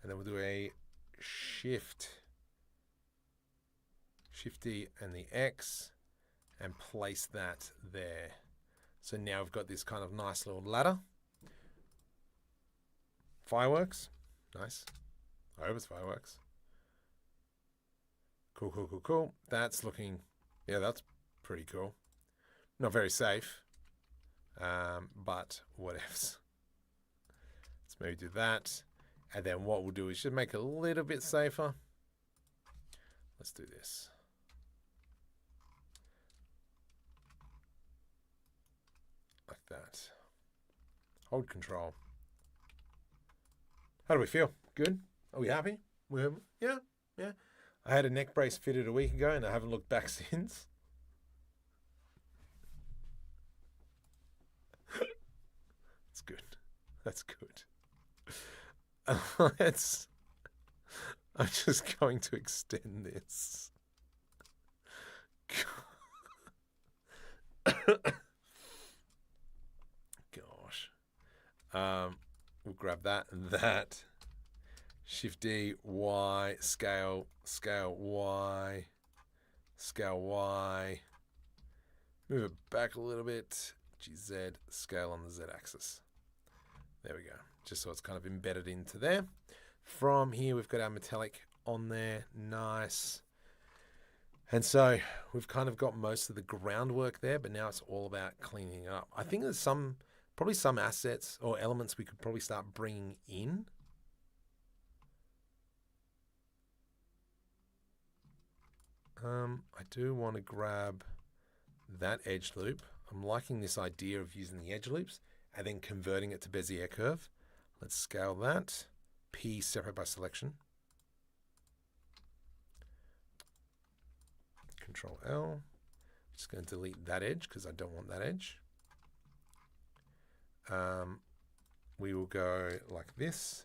And then we'll do a Shift D and the X and place that there. So now we've got this kind of nice little ladder. Fireworks. Nice. I hope it's fireworks. Cool, cool, cool, cool. That's looking, yeah, that's pretty cool. Not very safe, but whatevs. Let's maybe do that. And then what we'll do is just make it a little bit safer. Let's do this. Like that. Hold control. How do we feel? Good? Are we happy? Yeah, yeah. I had a neck brace fitted a week ago and I haven't looked back since. That's good. That's good. I'm just going to extend this. Gosh. We'll grab that and that. Shift D, Y, scale, scale Y, scale Y. Move it back a little bit. GZ, scale on the Z axis. There we go. Just so it's kind of embedded into there. From here, we've got our metallic on there. Nice. And so we've kind of got most of the groundwork there, but now it's all about cleaning it up. I think there's probably some assets or elements we could probably start bringing in. I do want to grab that edge loop. I'm liking this idea of using the edge loops and then converting it to Bezier curve. Let's scale that. P separate by selection. Control L. Just going to delete that edge because I don't want that edge. We will go like this.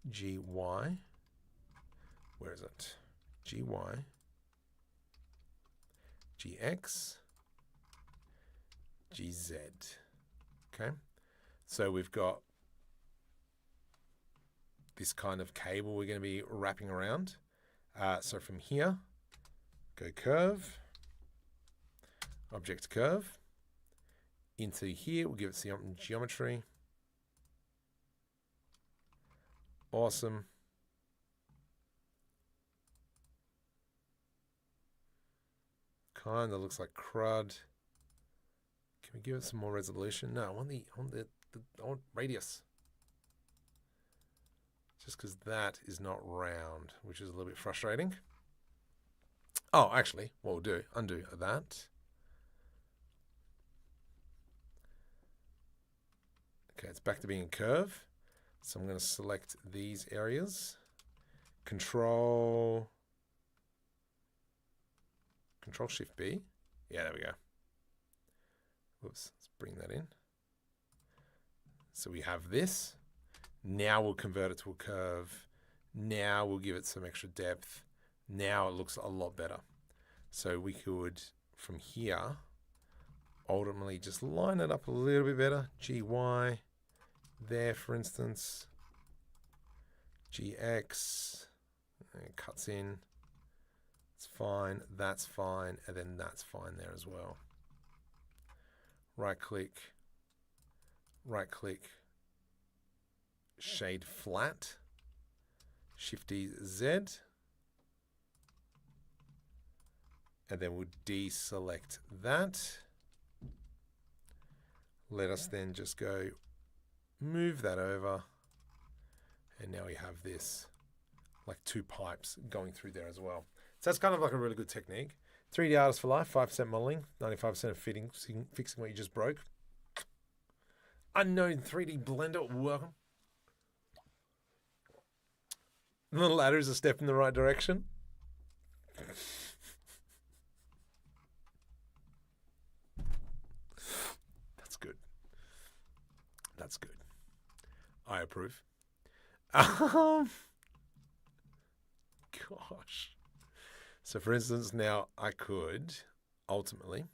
GY. Where is it? GY. GX. GZ. Okay. So we've got this kind of cable we're going to be wrapping around. So from here, go curve, object curve. Into here, we'll give it some geometry. Awesome. Kind of looks like crud. Can we give it some more resolution? No, I want radius. Just because that is not round, which is a little bit frustrating. Oh, actually, what we'll do, undo that. Okay, it's back to being a curve. So I'm going to select these areas. Control Shift B. Yeah, there we go. Whoops, let's bring that in. So we have this. Now we'll convert it to a curve. Now we'll give it some extra depth. Now it looks a lot better. So we could, from here, ultimately just line it up a little bit better. GY there, for instance. GX, it cuts in. It's fine, that's fine, and then that's fine there as well. Right click, shade flat, Shift-D Z, and then we'll deselect that. Let us then just go move that over, and now we have this like two pipes going through there as well. So that's kind of like a really good technique. 3D artist for life, 5% modeling, 95% of fixing what you just broke. Unknown 3D Blender, welcome. The ladder is a step in the right direction. That's good. That's good. I approve. Gosh. So for instance, now I could ultimately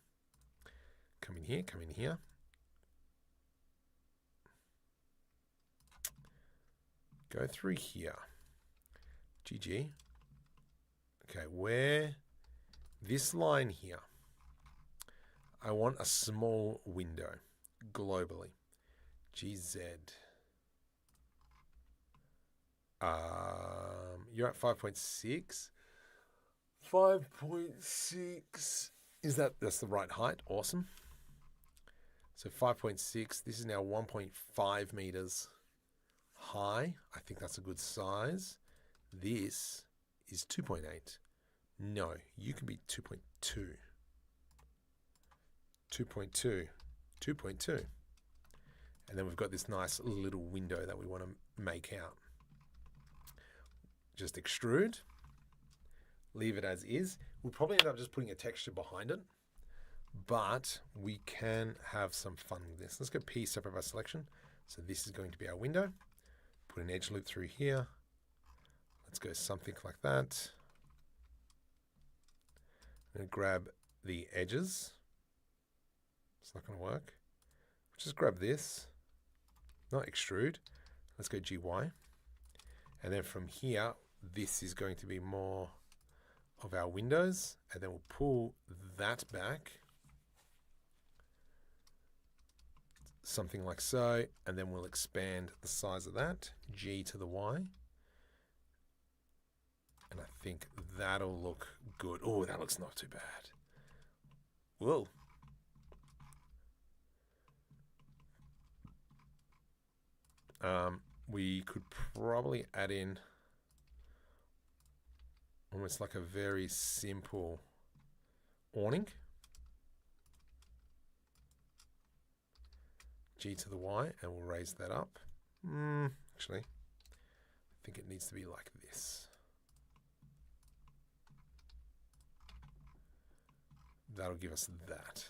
come in here. Go through here. GG. Okay, where this line here, I want a small window globally. GZ. You're at 5.6. 5.6. That's the right height? Awesome. So 5.6. This is now 1.5 meters high. I think that's a good size. This is 2.8. No, you can be 2.2. 2.2. 2.2. And then we've got this nice little window that we want to make out. Just extrude. Leave it as is. We'll probably end up just putting a texture behind it, but we can have some fun with this. Let's go P separate by selection. So this is going to be our window. Put an edge loop through here. Let's go something like that. I'm going to grab the edges. It's not going to work. Just grab this, not extrude. Let's go GY. And then from here, this is going to be more of our windows, and then we'll pull that back, something like so, and then we'll expand the size of that, G to the Y, And I think that'll look good. Oh, that looks not too bad. Whoa. We could probably add in almost like a very simple awning. G to the Y, and we'll raise that up. Actually, I think it needs to be like this. That'll give us that.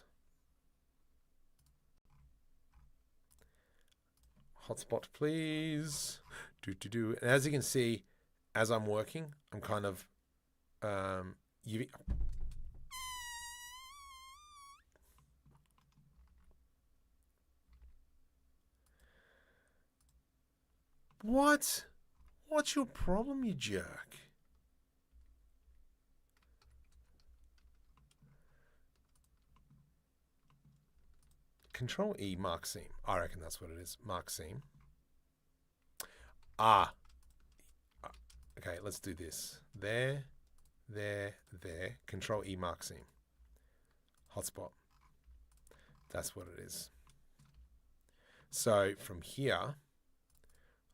Hotspot, please. And as you can see, as I'm working, I'm kind of UV. What? What's your problem, you jerk? Control E, mark seam. I reckon that's what it is. Mark seam. Ah. Okay, let's do this. There, there, there. Control E, mark seam. Hotspot. That's what it is. So from here,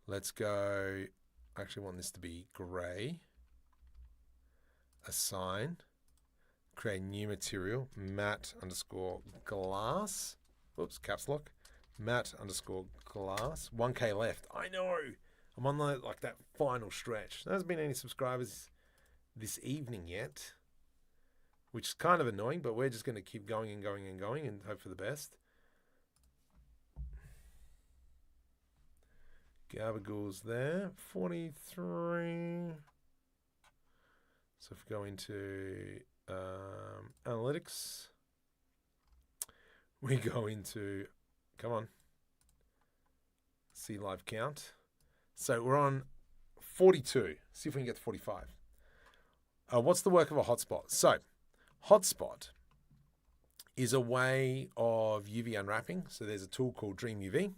let's go. I actually want this to be gray. Assign. Create new material. Matte underscore glass. Whoops, caps lock. Matte underscore glass. 1K left. I know. I'm on like that final stretch. There hasn't been any subscribers this evening yet, which is kind of annoying, but we're just going to keep going and going and going and hope for the best. Gabagool's there. 43. So if we go into analytics, we go into, come on, see live count. So we're on 42. See if we can get to 45. What's the work of a hotspot? So hotspot is a way of UV unwrapping. So there's a tool called DreamUV.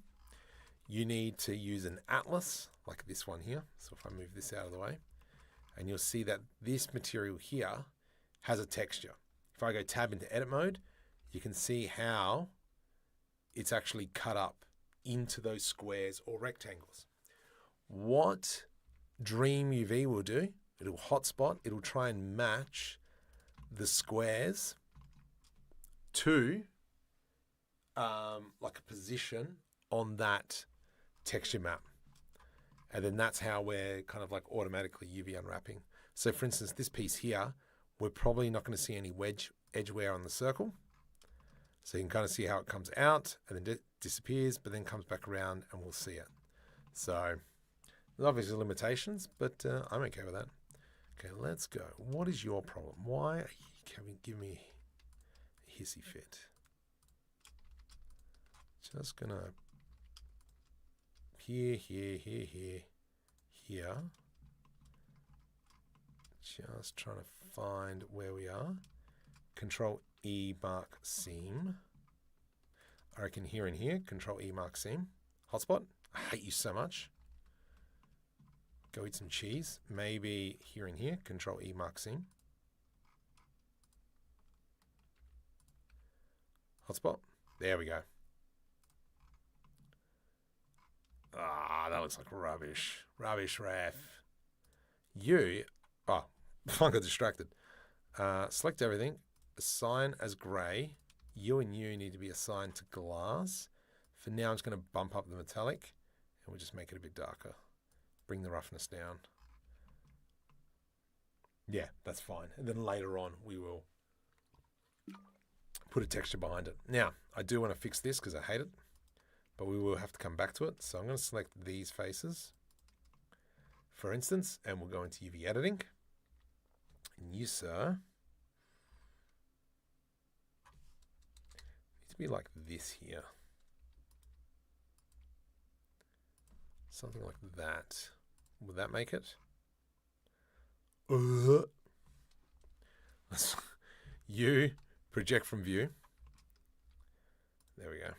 You need to use an atlas like this one here. So if I move this out of the way, and you'll see that this material here has a texture. If I go tab into edit mode, you can see how it's actually cut up into those squares or rectangles. What DreamUV will do, it'll hotspot, it'll try and match the squares to like a position on that texture map. And then that's how we're kind of like automatically UV unwrapping. So for instance, this piece here, we're probably not going to see any edge wear on the circle. So you can kind of see how it comes out and then disappears, but then comes back around and we'll see it. So there's obviously limitations, but I'm okay with that. Okay, let's go. What is your problem? Why are you giving me a hissy fit? Just gonna here. Just trying to find where we are. Control E mark seam. I reckon here and here. Control E mark seam. Hotspot. I hate you so much. Go eat some cheese. Maybe here and here. Control E mark seam. Hotspot. There we go. Ah, that looks like rubbish. Rubbish, ref. I got distracted. Select everything. Assign as grey. You and you need to be assigned to glass. For now, I'm just going to bump up the metallic and we'll just make it a bit darker. Bring the roughness down. Yeah, that's fine. And then later on, we will put a texture behind it. Now, I do want to fix this because I hate it, but we will have to come back to it. So I'm going to select these faces, for instance, and we'll go into UV editing. And you, sir, need to be like this here. Something like that. Would that make it? You project from view. There we go.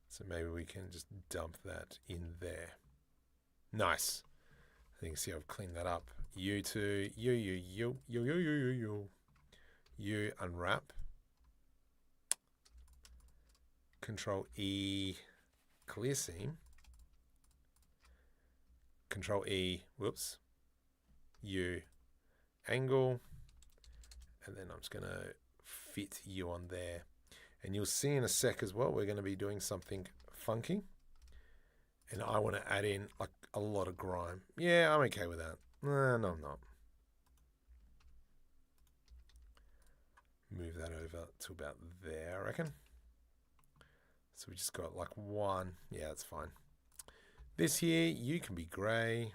So maybe we can just dump that in there. Nice. you can see I've cleaned that up. You to you unwrap. Control E clear seam. Control E, whoops, U angle, and then I'm just going to fit you on there. And you'll see in a sec as well, we're going to be doing something funky. And I want to add in like a lot of grime. Yeah, I'm okay with that. No, I'm not. Move that over to about there, I reckon. So we just got like one. Yeah, that's fine. This here, you can be grey.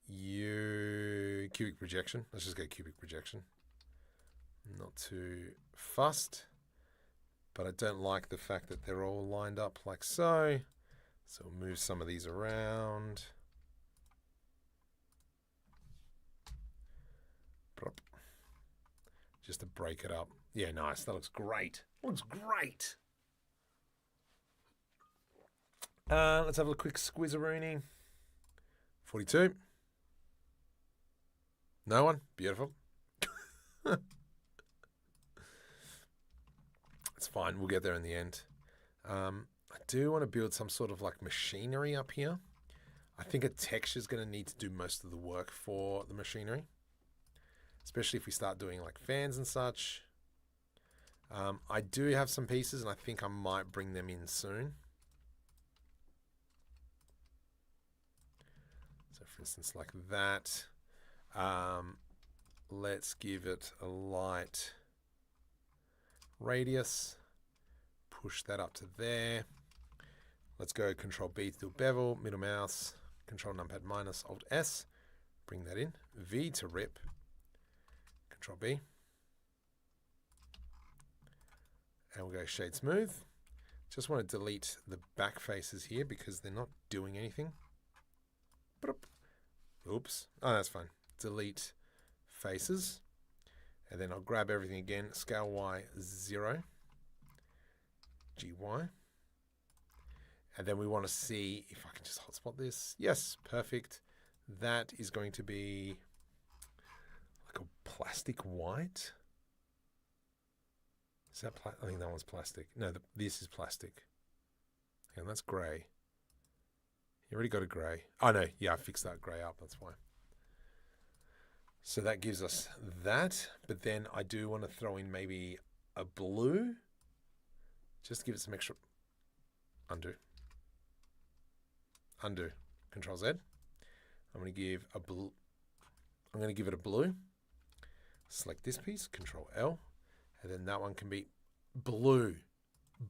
You cubic projection. Let's just go cubic projection. Not too fussed, but I don't like the fact that they're all lined up like so. So we'll move some of these around. Just to break it up. Yeah, nice. That looks great. Looks great. Let's have a quick squizzeroonie. 42. No one? Beautiful. It's fine. We'll get there in the end. I do want to build some sort of like machinery up here. I think a texture is going to need to do most of the work for the machinery, especially if we start doing like fans and such. I do have some pieces and I think I might bring them in soon. So for instance, like that. Let's give it a light radius. Push that up to there. Let's go Control B to do bevel, middle mouse, Control numpad minus, Alt S. Bring that in. V to rip. Control B. And we'll go shade smooth. Just want to delete the back faces here because they're not doing anything. Oops. Oh, that's fine. Delete faces. And then I'll grab everything again. Scale Y 0. GY. And then we want to see if I can just hotspot this. Yes, perfect. That is going to be like a plastic white. Is that I think that one's plastic. No, this is plastic. And that's grey. You already got a grey. Oh no, yeah, I fixed that grey up. That's fine. So that gives us that. But then I do want to throw in maybe a blue. Just to give it some extra. Undo. Undo. Control Z. I'm going to give a blue. I'm going to give it a blue. Select this piece. Control L. And then that one can be blue.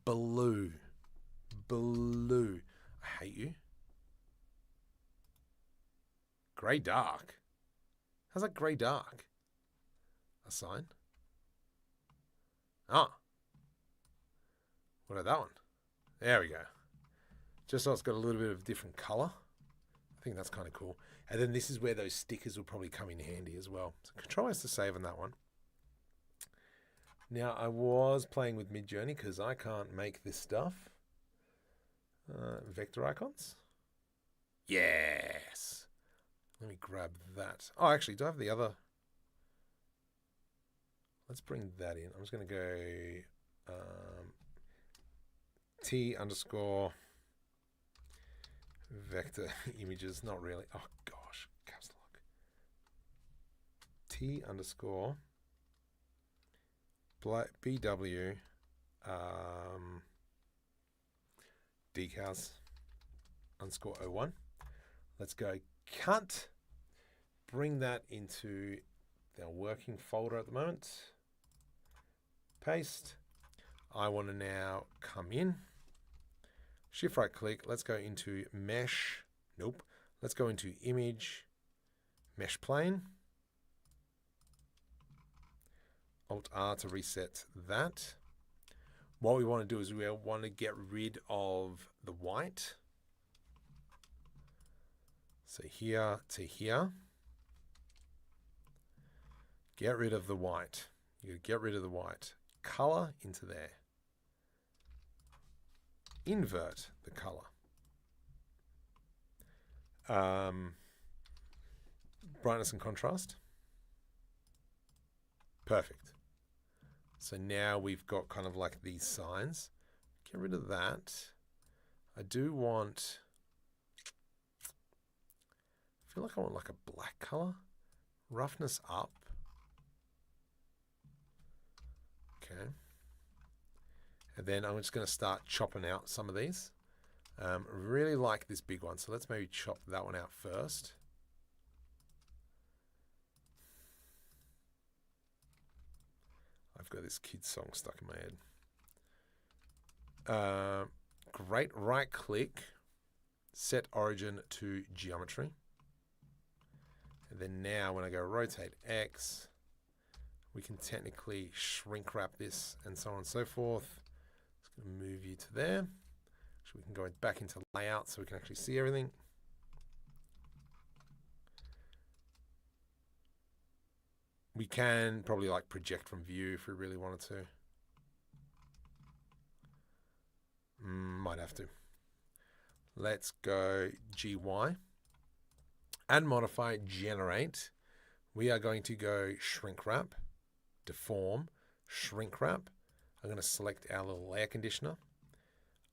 Blue. Blue. I hate you. Grey dark. How's that grey dark? A sign? Ah. What about that one? There we go. Just so it's got a little bit of different colour. I think that's kind of cool. And then this is where those stickers will probably come in handy as well. So Control S to save on that one. Now, I was playing with Midjourney because I can't make this stuff. Vector icons. Yes. Let me grab that. Oh, actually, do I have the other? Let's bring that in. I'm just going to go T underscore vector images. Not really. Oh, gosh. Caps lock. T underscore BW decals underscore 01. Let's go cut. Bring that into our working folder at the moment. Paste. I want to now come in. Shift right click. Let's go into mesh. Nope. Let's go into image, mesh plane. Alt R to reset that. What we want to do is we want to get rid of the white. So here to here. Get rid of the white. You get rid of the white. Color into there. invert the color. Brightness and contrast. Perfect. So now we've got kind of like these signs. Get rid of that. I do want, I feel like I want like a black color. Roughness up. Okay. And then I'm just going to start chopping out some of these. Really like this big one. So let's maybe chop that one out first. I've got this kid's song stuck in my head. Great, right click, set origin to geometry. And then now when I go rotate X, we can technically shrink wrap this and so on and so forth. Just going to move you to there. So we can go back into layout so we can actually see everything. We can probably like project from view if we really wanted to. Might have to. Let's go GY. Add modify, generate. We are going to go shrink wrap, deform, shrink wrap. I'm going to select our little layer conditioner.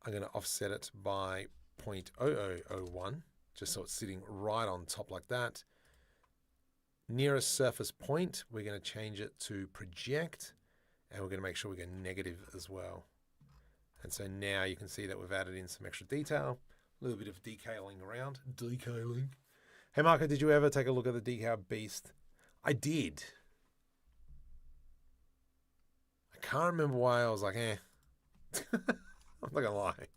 I'm going to offset it by 0.0001, just so it's sitting right on top like that. Nearest surface point, we're going to change it to project, and we're going to make sure we go negative as well. And so now you can see that we've added in some extra detail, a little bit of decaling around. Decaling. Hey Marco, did you ever take a look at the decal beast? I did. I can't remember why I was like, eh. I'm not going to lie.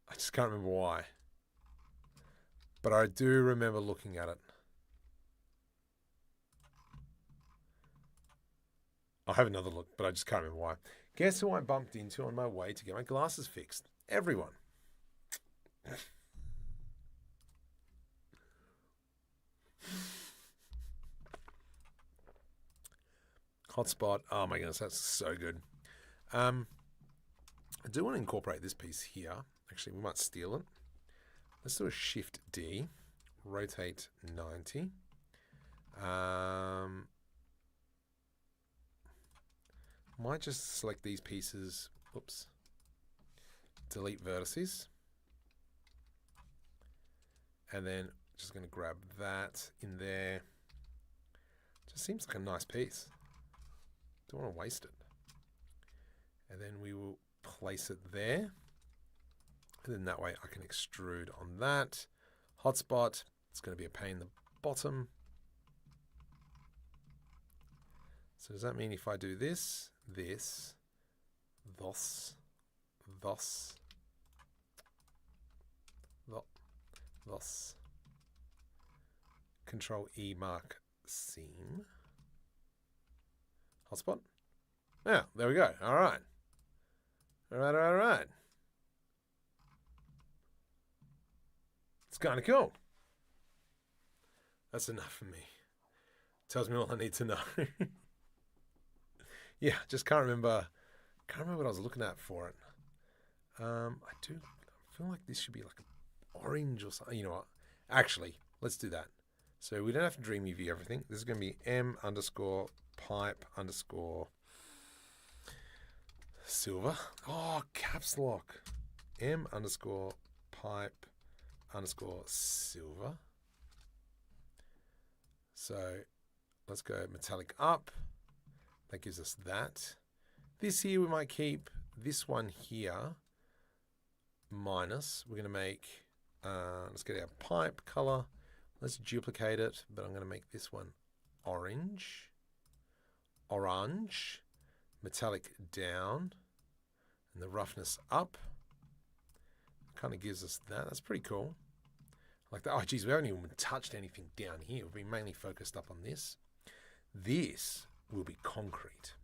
I just can't remember why. But I do remember looking at it. I'll have another look, but I just can't remember why. Guess who I bumped into on my way to get my glasses fixed? Everyone. Hotspot. Oh my goodness, that's so good. I do want to incorporate this piece here. Actually, we might steal it. Let's do a Shift D, rotate 90. Might just select these pieces. Oops. Delete vertices. And then just going to grab that in there. Just seems like a nice piece. Don't want to waste it. And then we will place it there. And then that way I can extrude on that. Hotspot, it's going to be a pain in the bottom. So does that mean if I do this, this, thus, Control E mark seam. Hotspot? Yeah, there we go. All right. All right. It's kind of cool. That's enough for me. Tells me all I need to know. Yeah, just can't remember what I was looking at for it. I feel like this should be like an orange or something. You know what? Actually, let's do that. So we don't have to DreamUV everything. This is going to be M_pipe_silver. Oh, caps lock. M_pipe_silver. So let's go metallic up. That gives us that. This here we might keep. This one here minus. We're going to make, let's get our pipe color. Let's duplicate it, but I'm going to make this one orange, metallic down, and the roughness up. Kind of gives us that. That's pretty cool. Like that. Oh, geez, we haven't even touched anything down here. We've been mainly focused up on this. This will be concrete.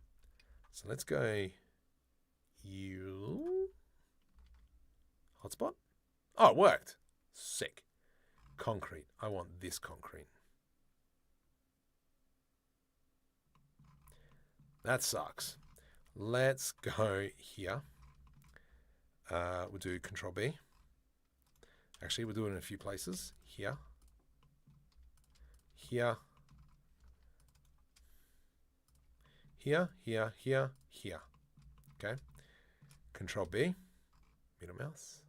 So let's go hotspot. Oh, it worked. Sick. Concrete. I want this concrete. That sucks. Let's go here. We'll do Control B. Actually, we'll do it in a few places. Here. Here. Here, here, here, here. Okay. Control B. Middle mouse.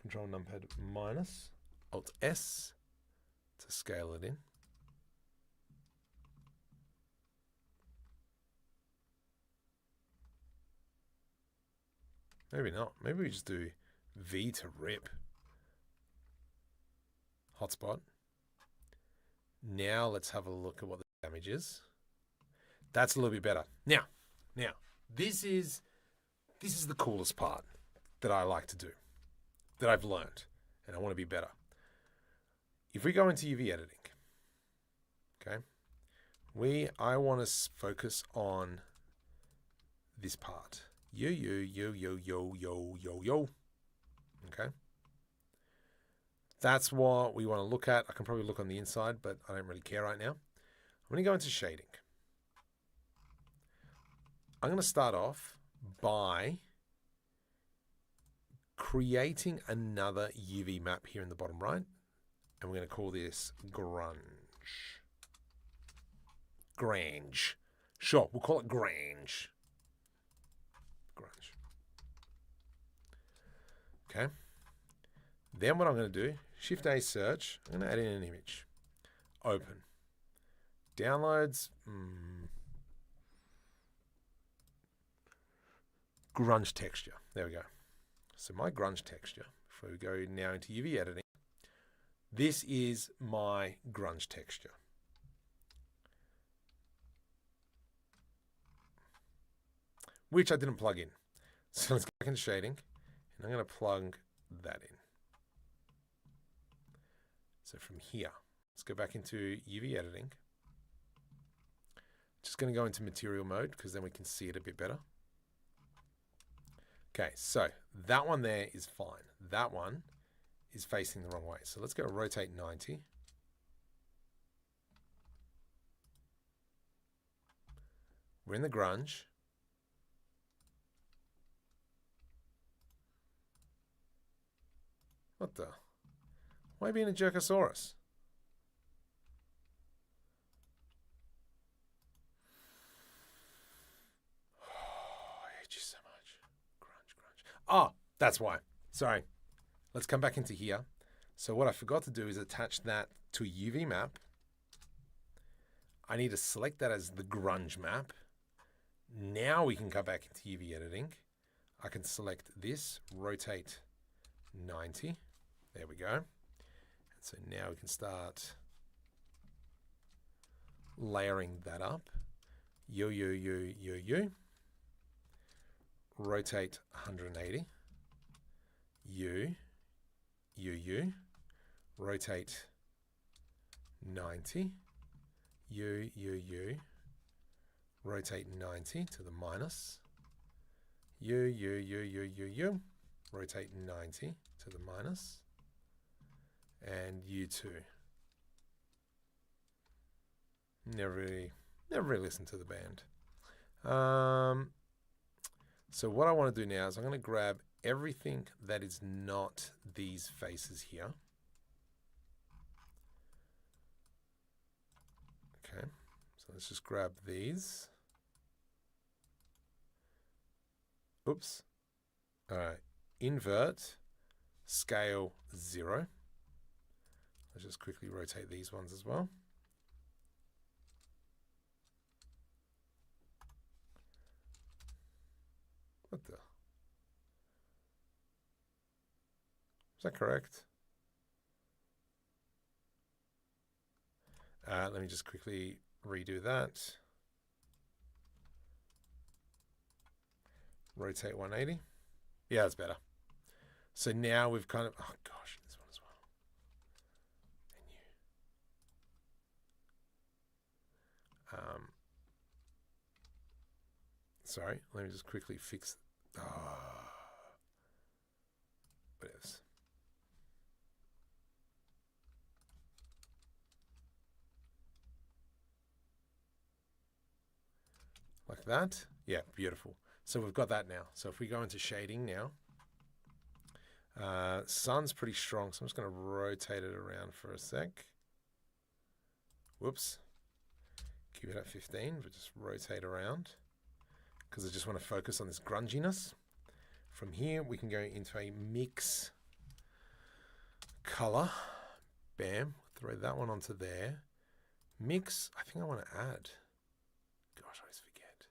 Control numpad minus. Alt S to scale it in. Maybe not. Maybe we just do V to rip. Hotspot. Now let's have a look at what the damage is. That's a little bit better. Now, this is the coolest part that I like to do, that I've learned, and I want to be better. If we go into UV editing, okay, I want to focus on this part. Yo. Okay. That's what we want to look at. I can probably look on the inside, but I don't really care right now. I'm going to go into shading. I'm going to start off by creating another UV map here in the bottom right. And we're going to call this Grunge. Grange. Sure, we'll call it Grange. Grunge. Okay. Then what I'm going to do, Shift A search, I'm going to add in an image. Open. Downloads. Grunge texture. There we go. So my grunge texture, if we go now into UV editing, this is my grunge texture. Which I didn't plug in. So let's go back into shading, and I'm going to plug that in. So from here, let's go back into UV editing. Just going to go into material mode because then we can see it a bit better. Okay, so that one there is fine. That one is facing the wrong way. So let's go rotate 90. We're in the grunge. What the? Why being a Jerkosaurus? I hate you so much. Grunge. Oh, that's why. Sorry. Let's come back into here. So what I forgot to do is attach that to a UV map. I need to select that as the grunge map. Now we can come back into UV editing. I can select this, rotate 90. There we go. And so now we can start layering that up. Yo. Rotate 180. You. Rotate 90. You. Rotate 90 to the minus. You. Rotate 90 to the minus. And U2. Never really listened to the band. So what I want to do now is I'm going to grab everything that is not these faces here. Okay, so let's just grab these. Oops. All right, invert, scale 0. Let's just quickly rotate these ones as well. What the? Is that correct? Let me just quickly redo that. Rotate 180. Yeah, that's better. So now we've kind of, oh gosh, this one as well. Menu. Sorry, let me just quickly fix. What else? Like that. Yeah, beautiful. So we've got that now. So if we go into shading now, sun's pretty strong. So I'm just going to rotate it around for a sec. Whoops. Keep it at 15, but just rotate around because I just want to focus on this grunginess. From here, we can go into a mix color. Bam. Throw that one onto there. Mix. I think I want to add. Gosh, I always forget.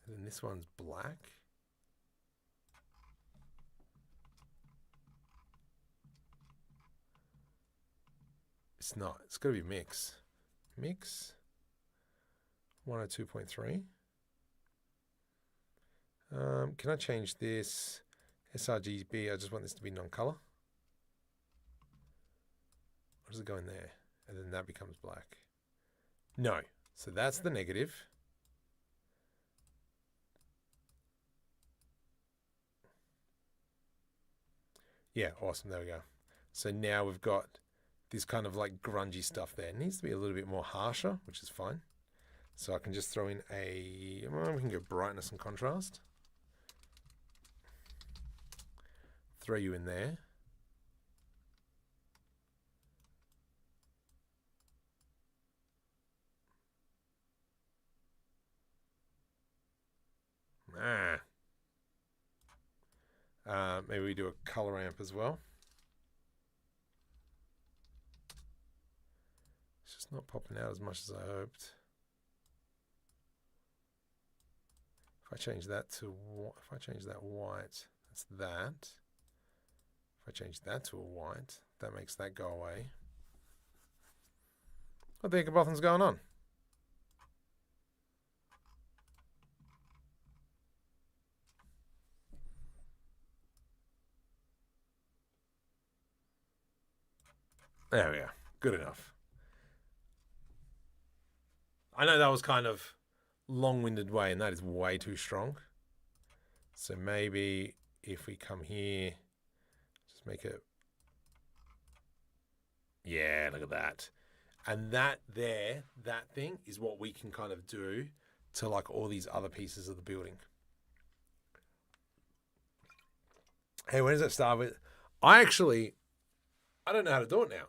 And then this one's black. It's not. It's got to be mix. Mix. 102.3. Can I change this sRGB? I just want this to be non-color. What does it go in there? And then that becomes black. No. So that's the negative. Yeah, awesome. There we go. So now we've got this kind of like grungy stuff there. It needs to be a little bit more harsher, which is fine. So I can just throw in a, well, we can go brightness and contrast. Throw you in there. Maybe we do a color amp as well. It's just not popping out as much as I hoped. If I change that to, if I change that white, that's that. If I change that to a white, that makes that go away. What the heck of nothing's going on? There we go. Good enough. I know that was kind of long-winded way, and that is way too strong. So maybe if we come here, just make it. Yeah, look at that. And that there, that thing is what we can kind of do to like all these other pieces of the building. Hey, when does that start with? I don't know how to do it now.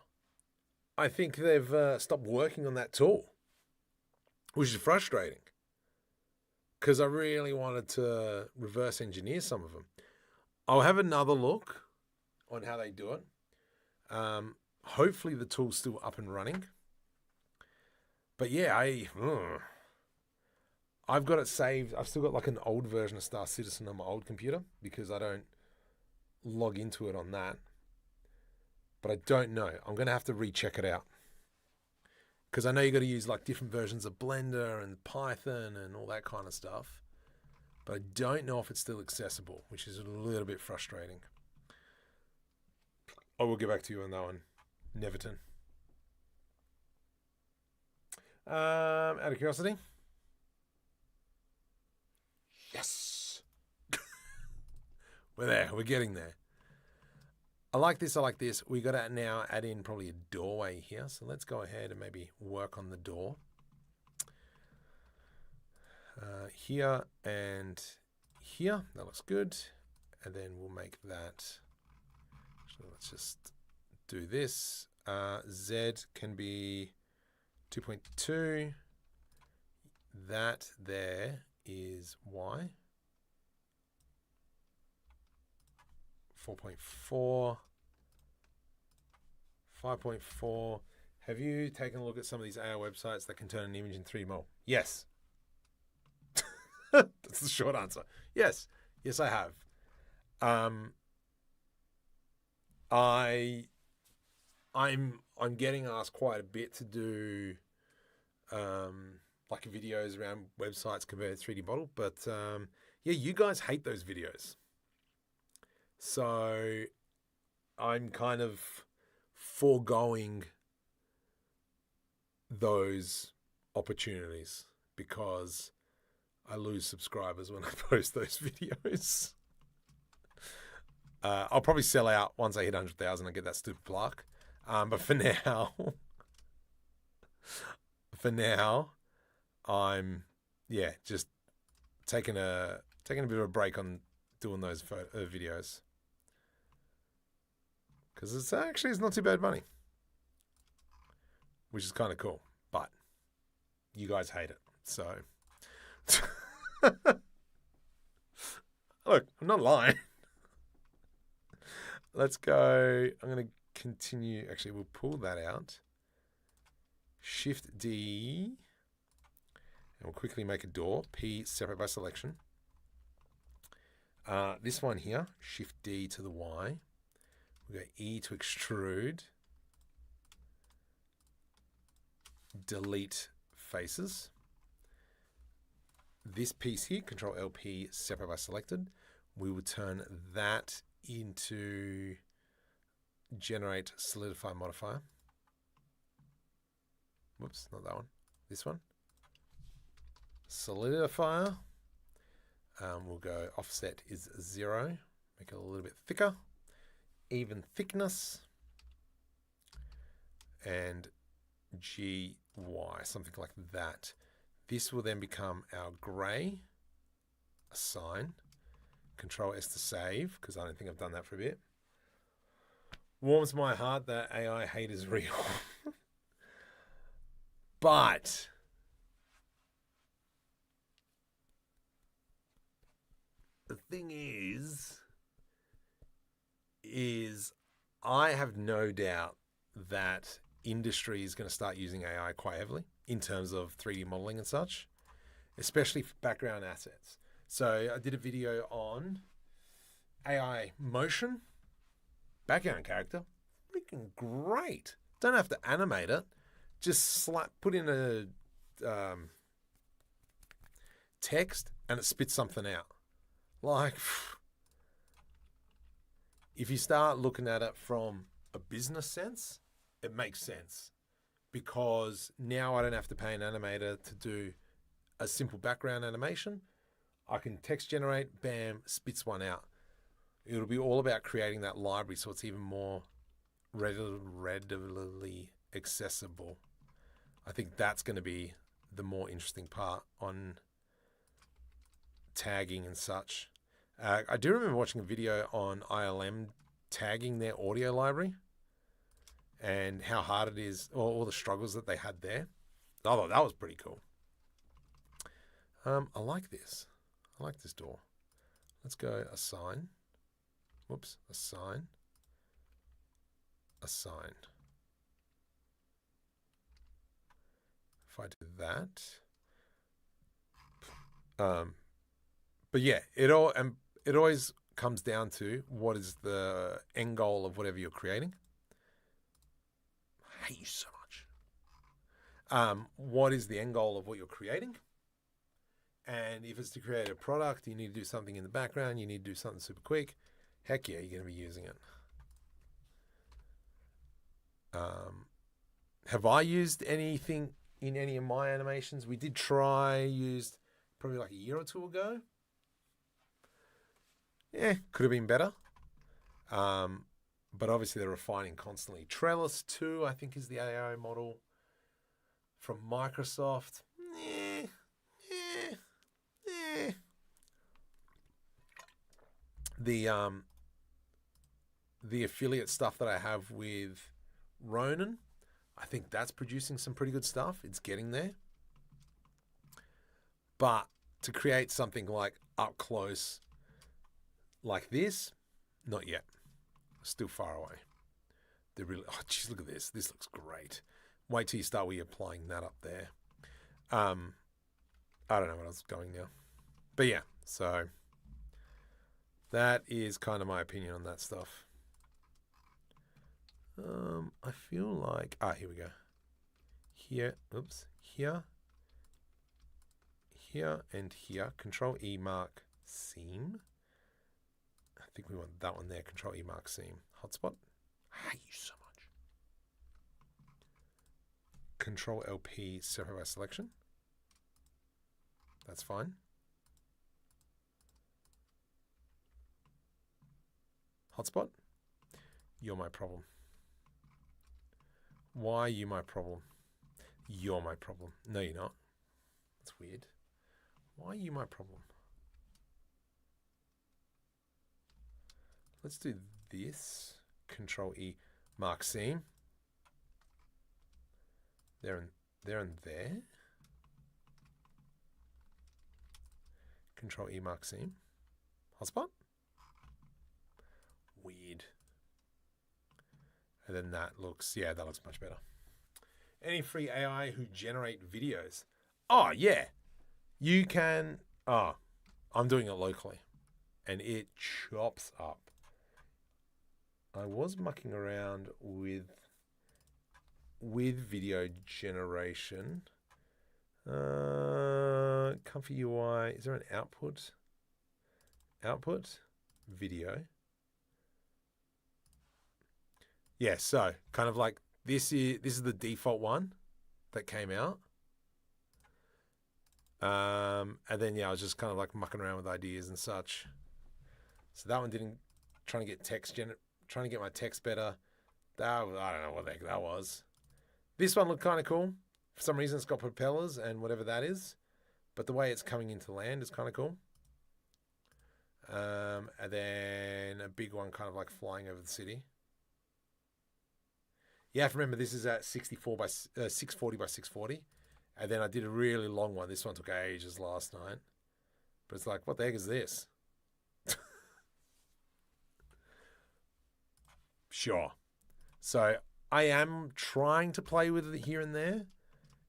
I think they've stopped working on that tool, which is frustrating because I really wanted to reverse engineer some of them. I'll have another look on how they do it. Hopefully the tool's still up and running. But yeah, I've got it saved. I've still got like an old version of Star Citizen on my old computer because I don't log into it on that. But I don't know. I'm going to have to recheck it out. Because I know you got to use like different versions of Blender and Python and all that kind of stuff. But I don't know if it's still accessible, which is a little bit frustrating. I will get back to you on that one. Neverton. Out of curiosity. Yes. We're there. We're getting there. I like this. I like this. We got to now add in probably a doorway here. So let's go ahead and maybe work on the door. Here and here. That looks good. And then we'll make that. So let's just do this. Z can be 2.2. That there is Y. 4.4. 5.4. Have you taken a look at some of these AI websites that can turn an image in 3D model? Yes. That's the short answer. Yes. Yes, I have. I'm getting asked quite a bit to do like videos around websites converted 3D model, but yeah, you guys hate those videos. So I'm kind of foregoing those opportunities because I lose subscribers when I post those videos. I'll probably sell out once I hit 100,000 and get that stupid plaque. But for now, I'm, yeah, just taking a bit of a break on doing those videos because it's not too bad money, which is kind of cool. But you guys hate it, so look, I'm not lying. Let's go. I'm going to continue. Actually, we'll pull that out. Shift D. And we'll quickly make a door. P, separate by selection. This one here, Shift D to the Y. We'll go E to extrude. Delete faces. This piece here, Control LP, separate by selected. We will turn that into generate solidify modifier. Whoops, not that one. This one. Solidifier. We'll go offset is 0. Make it a little bit thicker. Even thickness. And GY, something like that. This will then become our grey. Assign. Control S to save, because I don't think I've done that for a bit. Warms my heart that AI hate is real. But the thing is I have no doubt that industry is going to start using AI quite heavily in terms of 3D modeling and such, especially for background assets. So I did a video on AI motion, background character, freaking great. Don't have to animate it. Just put in a text and it spits something out. Like, if you start looking at it from a business sense, it makes sense. Because now I don't have to pay an animator to do a simple background animation. I can text generate, bam, spits one out. It'll be all about creating that library so it's even more readily accessible. I think that's going to be the more interesting part on tagging and such. I do remember watching a video on ILM tagging their audio library and how hard it is, or all the struggles that they had there. I thought that was pretty cool. I like this. I like this door. Let's go assign. Whoops, assign. Assign. If I do that. But yeah, it always comes down to what is the end goal of whatever you're creating. I hate you so much. What is the end goal of what you're creating? And if it's to create a product, you need to do something in the background, you need to do something super quick. Heck yeah, you're going to be using it. Have I used anything in any of my animations? We did used probably like a year or two ago. Yeah, could have been better. But obviously they're refining constantly. Trellis 2, I think, is the AI model from Microsoft. The affiliate stuff that I have with Ronin, I think that's producing some pretty good stuff. It's getting there. But to create something like up close like this, not yet. Still far away. They're really, oh geez, look at this. This looks great. Wait till you start where you're applying that up there. I don't know what else is going now. But yeah, so that is kind of my opinion on that stuff. I feel like, here we go. Here, oops, here, and here. Control E mark seam. I think we want that one there. Control E mark seam. Hotspot. I hate you so much. Control LP separate by selection. That's fine. Hotspot. You're my problem. Why are you my problem? You're my problem. No, you're not. That's weird. Why are you my problem? let's do this. Control E, mark seam. There and there. Control E, mark seam. Hotspot. Weird. And then that looks much better. Any free AI who generate videos? Oh, yeah. You can, I'm doing it locally and it chops up. I was mucking around with video generation. Comfy UI. Is there an output? Output video. Yeah, so kind of like this is the default one that came out. And then I was just kind of like mucking around with ideas and such. So that one didn't, trying to get my text better. I don't know what the heck that was. This one looked kind of cool. For some reason it's got propellers and whatever that is, but the way it's coming into land is kind of cool. And then a big one kind of like flying over the city. You have to remember this is at 640 by 640. And then I did a really long one. This one took ages last night. But it's like, what the heck is this? Sure. So I am trying to play with it here and there,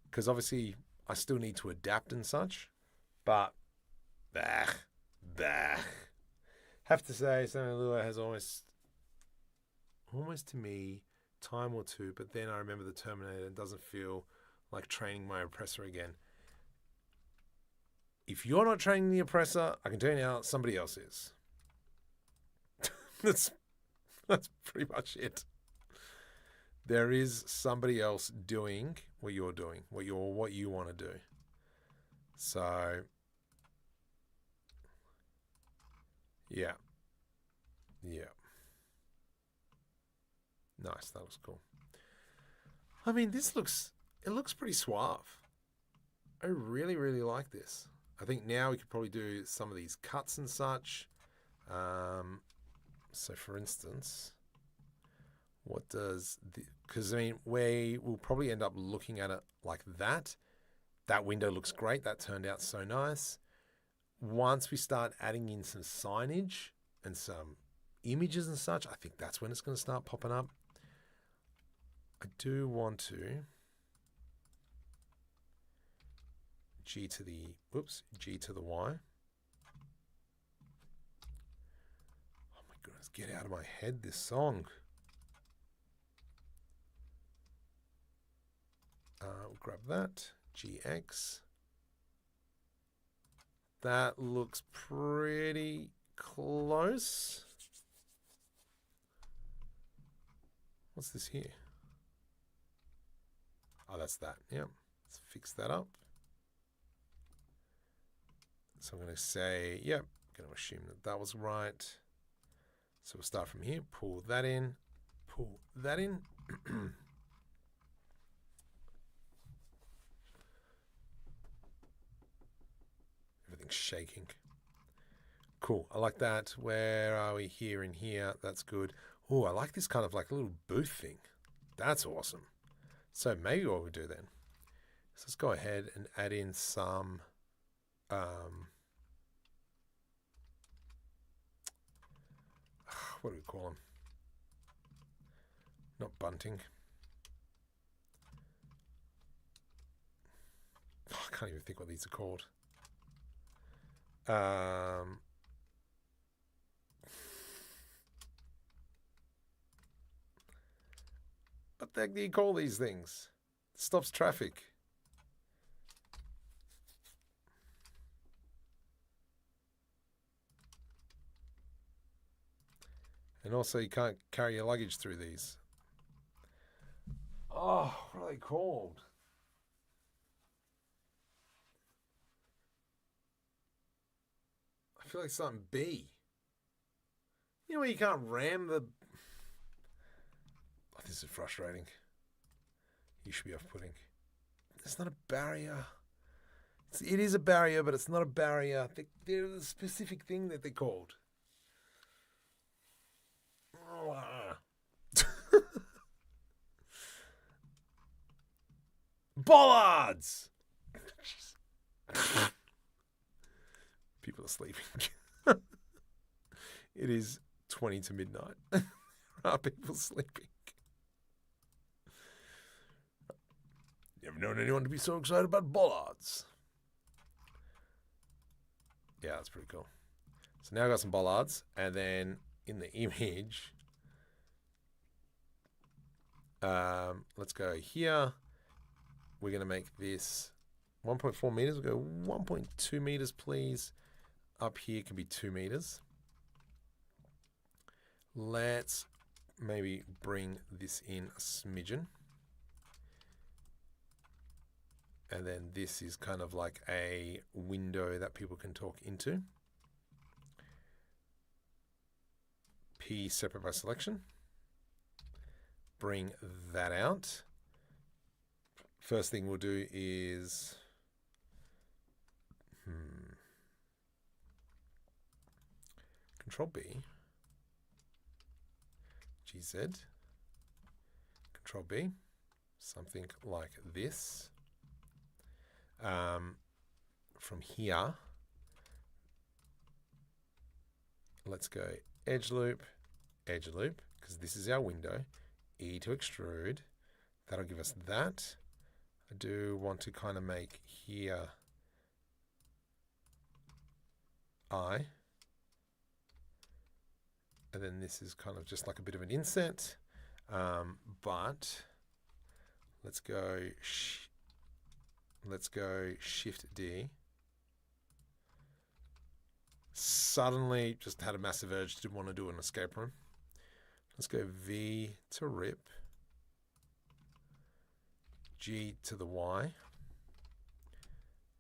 because obviously I still need to adapt and such. But, have to say, Sony Lua has almost to me, time or two, but then I remember the Terminator and doesn't feel like training my oppressor again. If you're not training the oppressor, I can tell you now, somebody else is. That's pretty much it. There is somebody else doing what you're doing, what you want to do. So, yeah. Nice, that looks cool. I mean, it looks pretty suave. I really, really like this. I think now we could probably do some of these cuts and such. So for instance, what does because I mean, we will probably end up looking at it like that. That window looks great. That turned out so nice. Once we start adding in some signage and some images and such, I think that's when it's going to start popping up. I do want to G to the Y. Oh my goodness, get out of my head this song. We'll grab that, GX. That looks pretty close. What's this here? Oh, that's that. Yep. Let's fix that up. So I'm going to say, yep, I'm going to assume that was right. So we'll start from here, pull that in, pull that in. Everything's shaking. Cool, I like that. Where are we? Here and here, that's good. Oh, I like this kind of like a little booth thing. That's awesome. So maybe what we do then, so let's go ahead and add in some what do we call them? Not bunting. Oh, I can't even think what these are called. What the heck do you call these things? Stops traffic. And also you can't carry your luggage through these. Oh, what are they called? I feel like something B. You know where you can't ram the... Oh, this is frustrating. You should be off-putting. It's not a barrier. It is a barrier, but it's not a barrier. There's a specific thing that they're called. Bollards! People are sleeping. It is 20 to midnight. Are people sleeping? Never known anyone to be so excited about bollards. Yeah, that's pretty cool. So now I've got some bollards, and then in the image, let's go here. We're going to make this 1.4 meters. We'll go 1.2 meters, please. Up here can be 2 meters. Let's maybe bring this in a smidgen. And then this is kind of like a window that people can talk into. P separate by selection. Bring that out. First thing we'll do is Control B, GZ, Control B, something like this. From here, let's go edge loop, because this is our window. E to extrude. That'll give us that. I do want to kind of make here I. And then this is kind of just like a bit of an inset. But let's go Shift D. Suddenly just had a massive urge to want to do an escape room. Let's go V to rip. G to the Y.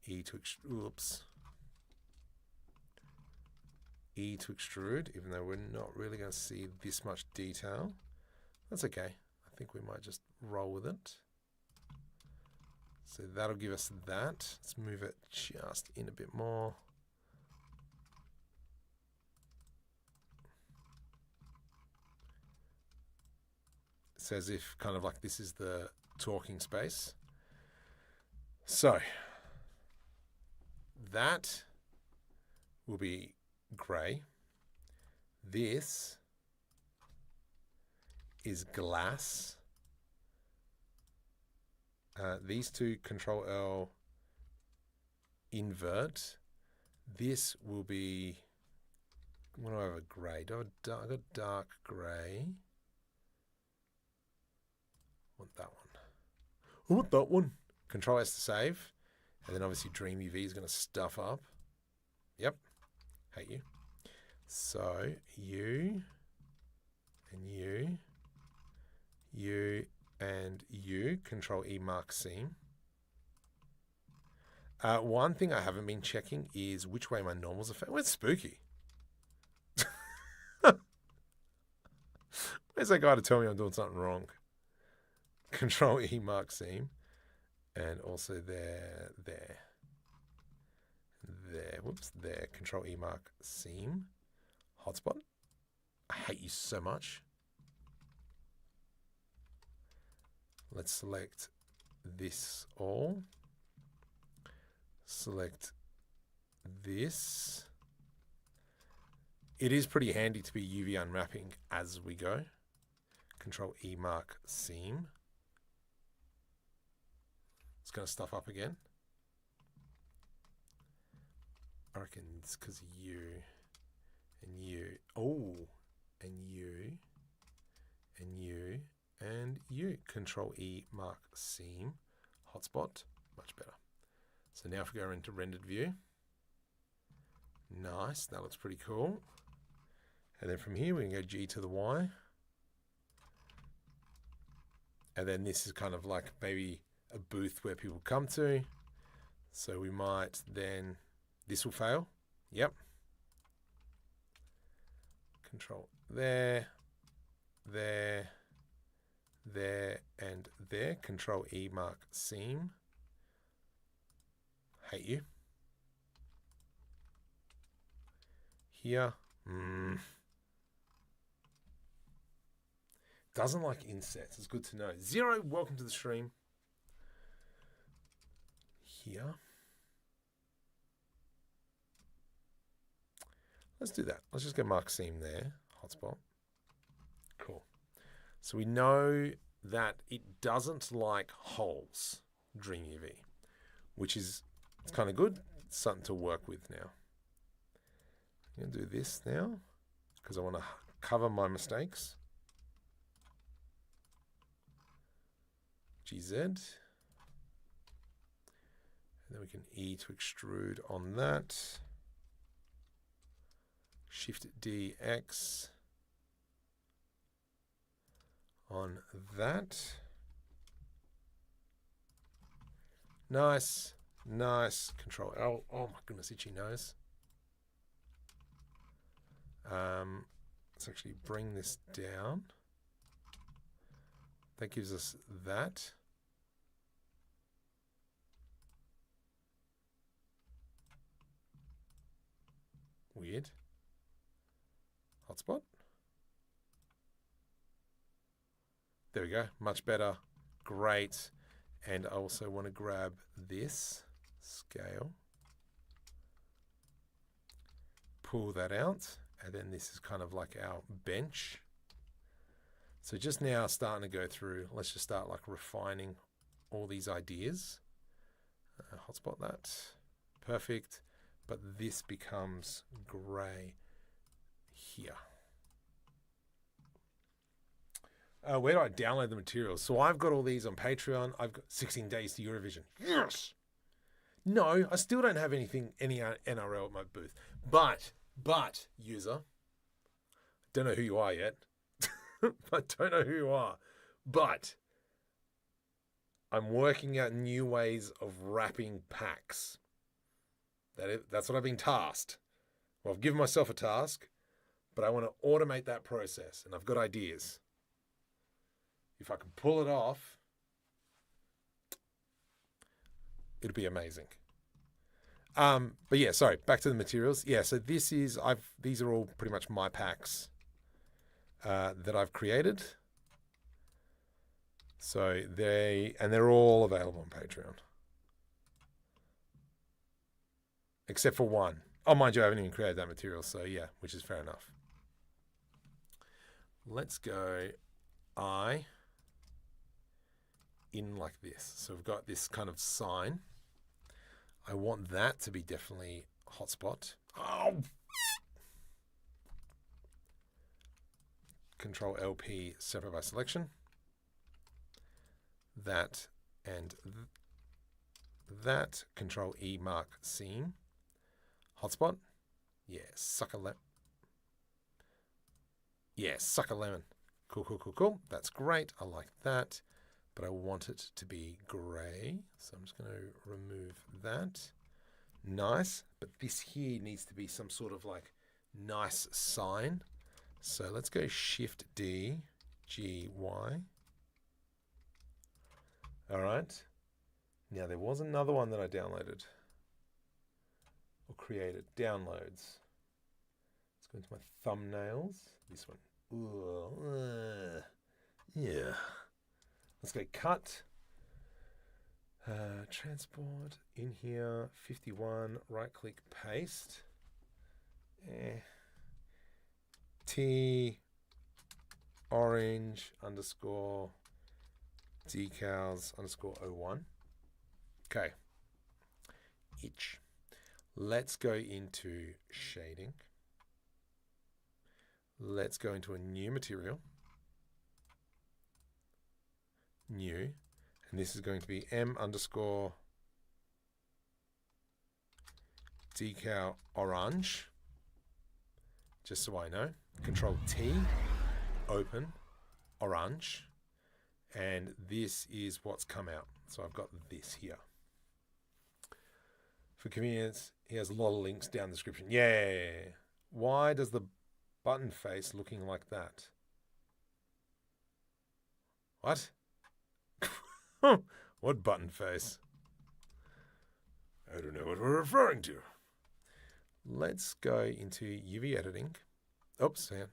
E to E to extrude, even though we're not really going to see this much detail. That's okay. I think we might just roll with it. So that'll give us that. Let's move it just in a bit more. It's as if kind of like this is the talking space. So that will be grey. This is glass. These two Control L invert. This will be, what do I have a grey? I got dark grey. I want that one. I want that one. Control S to save. And then obviously DreamUV is going to stuff up. Yep. Hate you. So you and you and you. Control E mark seam. One thing I haven't been checking is which way my normals are. Well, it's spooky. Where's that guy to tell me I'm doing something wrong? Control E mark seam. And also there. Whoops, there. Control E mark seam. Hotspot. I hate you so much. Let's select this all. Select this. It is pretty handy to be UV unwrapping as we go. Control E mark seam. It's going to stuff up again. I reckon it's because you and you. Oh, and you and you and you. Control E mark seam. Hotspot. Much better. So now if we go into rendered view. Nice. That looks pretty cool. And then from here we can go G to the Y. And then this is kind of like maybe a booth where people come to. So we might then, this will fail. Yep. Control there, there, there, and there. Control E mark seam. Hate you. Here. Doesn't like insets. It's good to know. Zero, welcome to the stream. here. Let's do that. Let's just go mark seam there, hotspot. Cool. So we know that it doesn't like holes, DreamUV, which is it's kind of good. It's something to work with now. I'm going to do this now because I want to cover my mistakes. GZ. And then we can E to extrude on that. Shift DX on that. Nice, nice. Control L. Oh my goodness, itchy nose. Let's actually bring this down. That gives us that. Weird. Hotspot. There we go. Much better. Great. And I also want to grab this scale. Pull that out. And then this is kind of like our bench. So just now starting to go through, let's just start like refining all these ideas. Hotspot that. Perfect. But this becomes gray here. Where do I download the materials? So I've got all these on Patreon. I've got 16 days to Eurovision. Yes! No, I still don't have any NRL at my booth. But, user, don't know who you are yet. I don't know who you are. But I'm working out new ways of wrapping packs. That's what I've been tasked. Well, I've given myself a task, but I want to automate that process, and I've got ideas. If I can pull it off, it'll be amazing. But yeah, sorry, back to the materials. Yeah, so these are all pretty much my packs that I've created. So they're all available on Patreon. Except for one. Oh, mind you, I haven't even created that material, so yeah, which is fair enough. Let's go I in like this. So we've got this kind of sign. I want that to be definitely hotspot. Oh! Control LP, separate by selection. That and that. Control E, mark seam. Hotspot. Yeah, suck a lemon. Yeah, suck a lemon. Cool. That's great. I like that. But I want it to be grey. So I'm just going to remove that. Nice. But this here needs to be some sort of like nice sign. So let's go Shift D, G, Y. All right. Now there was another one that I downloaded. Or created. Downloads. Let's go into my thumbnails. This one. Ooh, yeah. Let's go cut. Transport in here. 51. Right click paste. T orange underscore decals underscore 01. Okay. Itch. Let's go into shading. Let's go into a new material. New. And this is going to be M underscore decal orange. Just so I know. Control T, open, orange. And this is what's come out. So I've got this here. For convenience, he has a lot of links down the description. Yeah. Why does the button face looking like that? What? What button face? I don't know what we're referring to. Let's go into UV editing. Oops, hang on.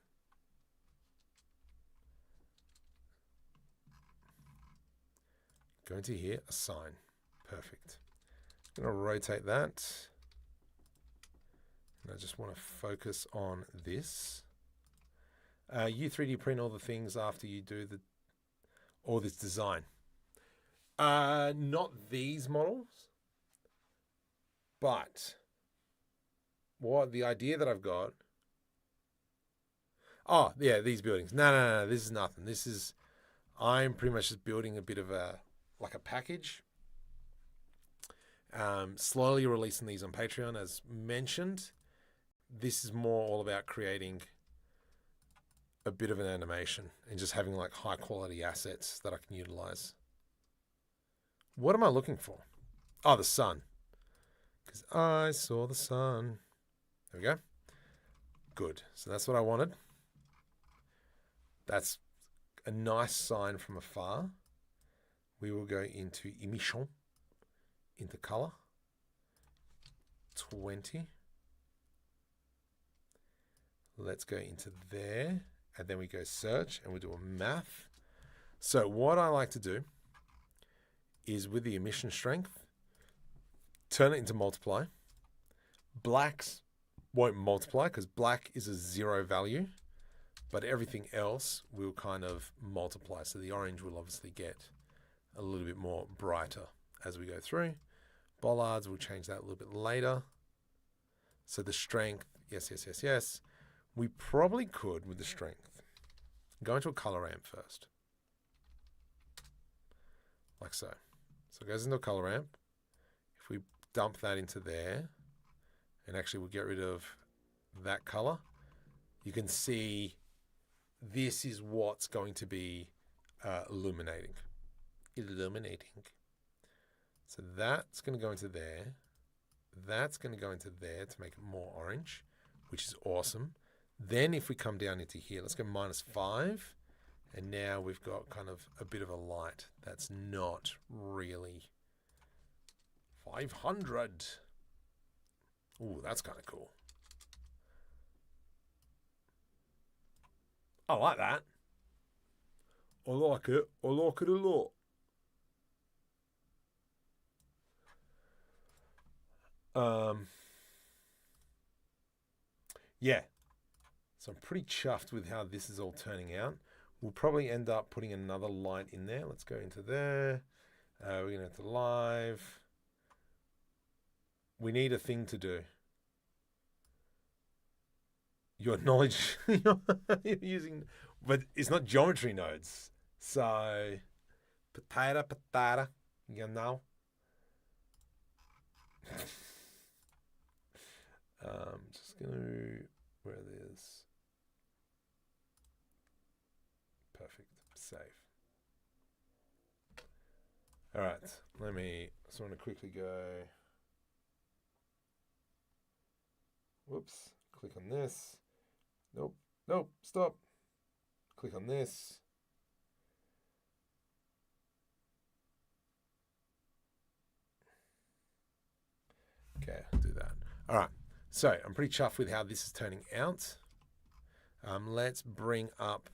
Go into here, assign. Perfect. going to rotate that. And I just want to focus on this. You 3D print all the things after you do all this design. Not these models, but what the idea that I've got. Oh, yeah, these buildings. No, this is nothing. I'm pretty much just building a bit of a package. Slowly releasing these on Patreon, as mentioned. This is more all about creating a bit of an animation and just having like high quality assets that I can utilize. What am I looking for? Oh, the sun. Because I saw the sun. There we go. Good. So that's what I wanted. That's a nice sign from afar. We will go into emission, into color. 20. Let's go into there. And then we go search and we do a math. So what I like to do is with the emission strength, turn it into multiply. Blacks won't multiply because black is a 0 value, but everything else will kind of multiply. So the orange will obviously get a little bit more brighter as we go through. Bollards, we'll change that a little bit later. So the strength, yes. We probably could, with the strength, go into a color ramp first. Like so. So it goes into a color ramp. If we dump that into there, and actually we'll get rid of that color, you can see this is what's going to be illuminating. So that's going to go into there. That's going to go into there to make it more orange, which is awesome. Then if we come down into here, let's go -5. And now we've got kind of a bit of a light that's not really 500. Ooh, that's kind of cool. I like that. I like it. I like it a lot. Yeah. So I'm pretty chuffed with how this is all turning out. We'll probably end up putting another light in there. Let's go into there. We're going to have to live. We need a thing to do. Your knowledge you're using, but it's not geometry nodes. So, potato, you know. Just going to, where it is. Perfect. Save. All right. So I want to quickly go. Whoops. Click on this. Nope. Stop. Click on this. Okay, I'll do that. All right. So I'm pretty chuffed with how this is turning out. Let's bring up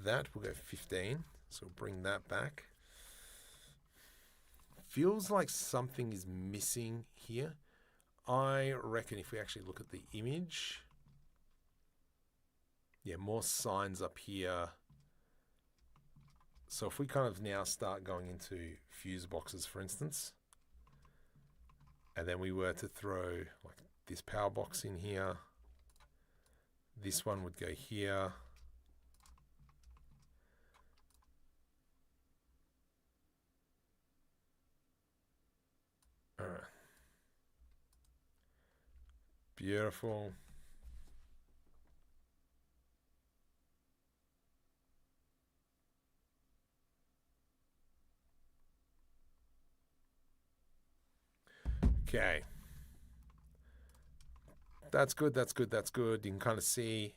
that. We'll go 15. So we'll bring that back. Feels like something is missing here. I reckon if we actually look at the image, yeah, more signs up here. So if we kind of now start going into fuse boxes, for instance, and then we were to throw like this power box in here, this one would go here. All right. Beautiful. Okay. That's good. You can kind of see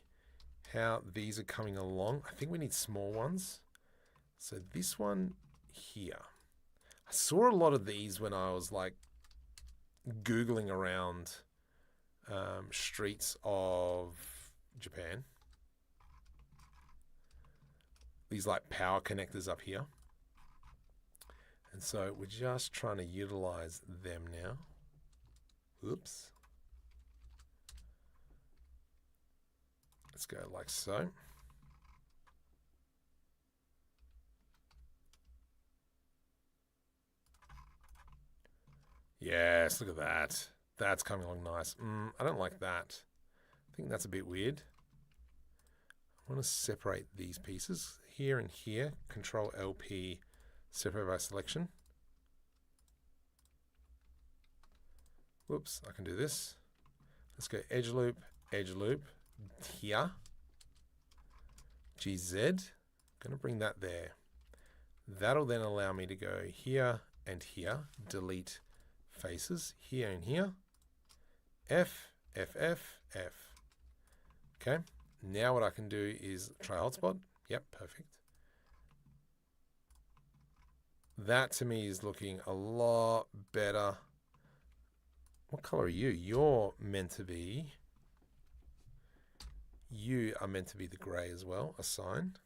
how these are coming along. I think we need small ones. So this one here. I saw a lot of these when I was like Googling around streets of Japan. These like power connectors up here. And so we're just trying to utilize them now. Oops. Let's go like so. Yes, look at that. That's coming along nice. I don't like that. I think that's a bit weird. I want to separate these pieces here and here. Control LP, separate by selection. Whoops, I can do this. Let's go edge loop, here. GZ, gonna bring that there. That'll then allow me to go here and here, delete faces, here and here. F, F, F, F. Okay, now what I can do is try hotspot. Yep, perfect. That to me is looking a lot better. What color are you? You are meant to be the gray as well, assigned.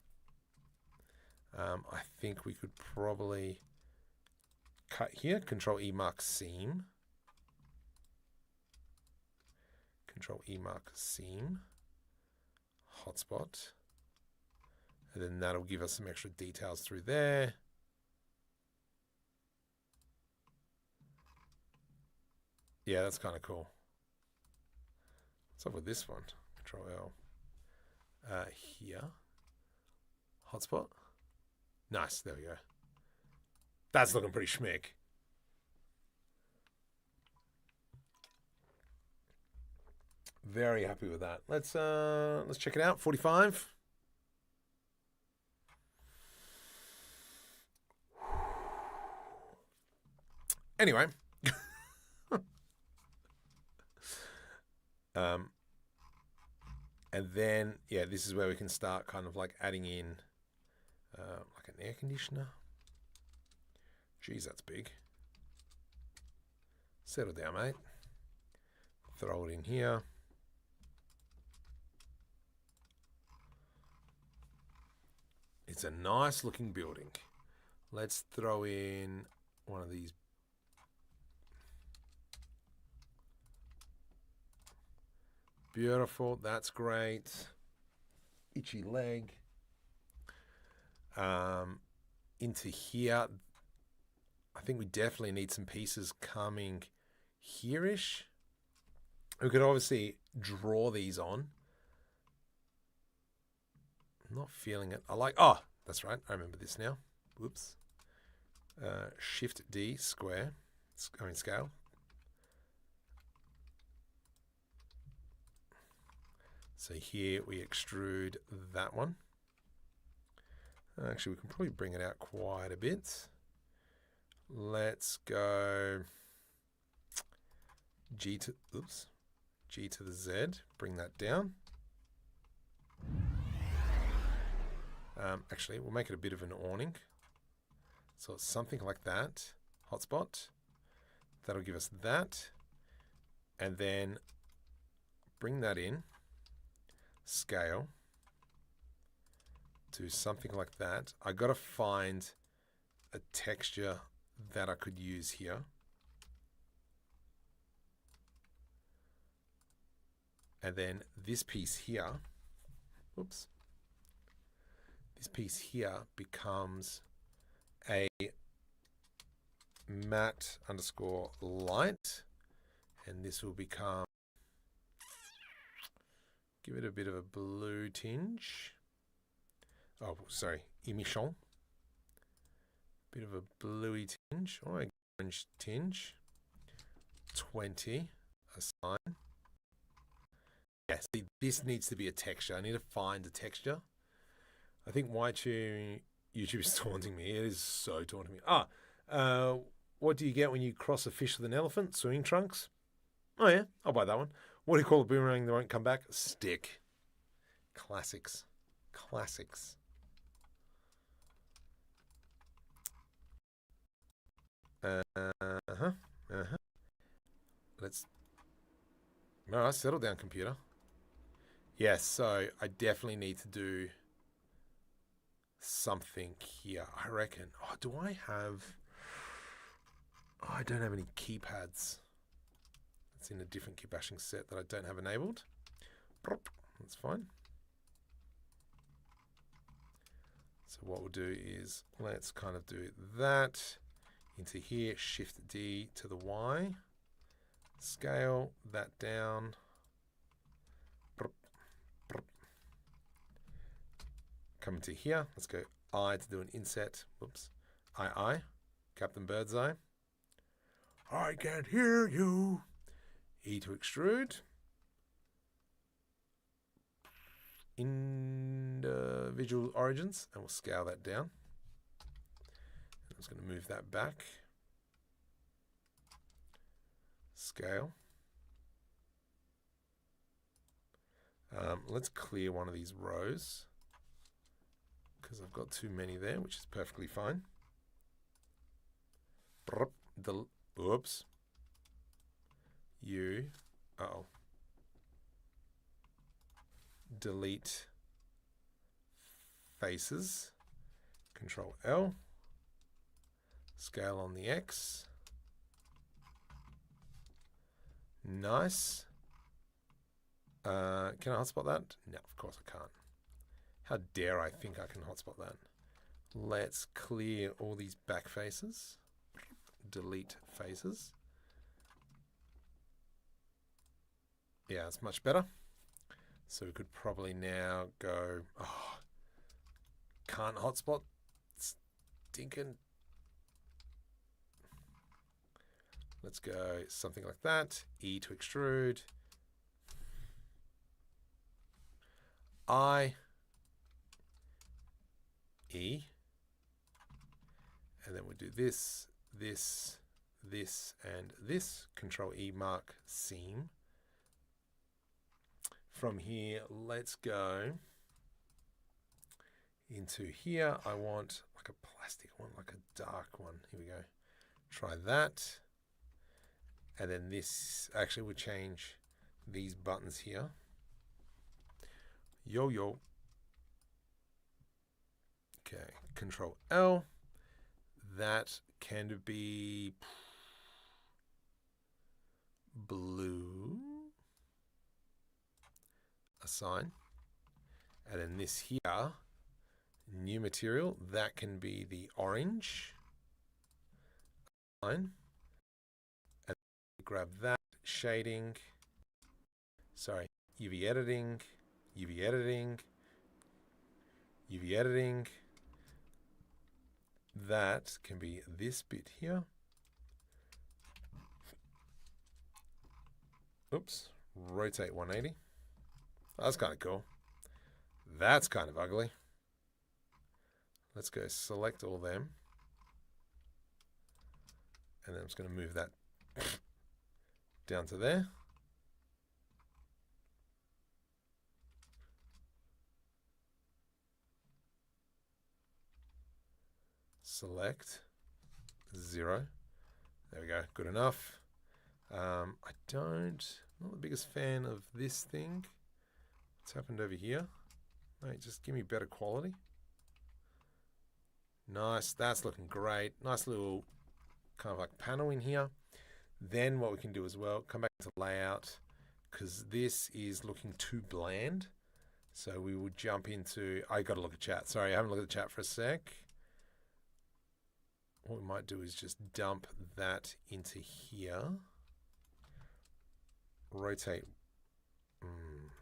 I think we could probably cut here, Control E mark seam. Control E mark seam, hotspot. And then that'll give us some extra details through there. Yeah, that's kind of cool. What's up with this one? Control L. Here. Hotspot. Nice, there we go. That's looking pretty schmick. Very happy with that. Let's check it out. 45. Anyway. And then, yeah, this is where we can start kind of like adding in like an air conditioner. Geez, that's big. Settle down, mate. Throw it in here. It's a nice looking building. Let's throw in one of these. Beautiful, that's great. Itchy leg. Into here, I think we definitely need some pieces coming here-ish. We could obviously draw these on. I'm not feeling it. I like, oh, that's right. I remember this now. Whoops. Shift D, square, scale. So here we extrude that one. Actually, we can probably bring it out quite a bit. Let's go G to the Z, bring that down. Actually, we'll make it a bit of an awning. So it's something like that, hotspot. That'll give us that. And then bring that in, scale to something like that. I got to find a texture that I could use here. And then this piece here, oops, this piece here becomes a matte underscore light, and this will become, give it a bit of a blue tinge. Oh, sorry, emission. Bit of a bluey tinge, or a orange tinge. 20, assign. Yeah, see, this needs to be a texture. I need to find a texture. I think YouTube is taunting me. It is so taunting me. What do you get when you cross a fish with an elephant? Swimming trunks? Oh yeah, I'll buy that one. What do you call a boomerang that won't come back? Stick. Classics. Classics. Let's. All right, settle down, computer. Yes, so I definitely need to do something here. I reckon. Oh, do I have? Oh, I don't have any keypads. It's in a different Kitbashing set that I don't have enabled. That's fine. So what we'll do is let's kind of do that into here, Shift D to the Y, scale that down. Come into here, let's go I to do an inset. Whoops, I, Captain Birdseye. I can't hear you. E to extrude. Individual origins, and we'll scale that down. I'm just going to move that back. Scale. Let's clear one of these rows because I've got too many there, which is perfectly fine. Oops. Uh-oh. Delete faces. Control L. Scale on the X. Nice. Can I hotspot that? No, of course I can't. How dare I think I can hotspot that? Let's clear all these back faces. Delete faces. Yeah, it's much better. So we could probably now go, oh, can't hotspot, stinking. Let's go something like that. E to extrude. I, E. And then we'll do this, this, this, and this. Control E, mark seam. From here, let's go into here. I want like a plastic one, like a dark one. Here we go. Try that. And then this, actually we'll change these buttons here. Yo. Okay, Control L. That can be blue. Assign. And then this here, new material, that can be the orange. Assign. And grab that, shading. Sorry, UV editing, UV editing, UV editing. That can be this bit here. Oops, rotate 180. That's kind of cool. That's kind of ugly. Let's go select all them. And then I'm just going to move that down to there. Select 0. There we go. Good enough. I'm not the biggest fan of this thing. What's happened over here? Mate, just give me better quality. Nice, that's looking great. Nice little kind of like panel in here. Then what we can do as well, come back to layout, because this is looking too bland. So we will jump into, I got to look at chat. Sorry, I haven't looked at the chat for a sec. What we might do is just dump that into here. Rotate.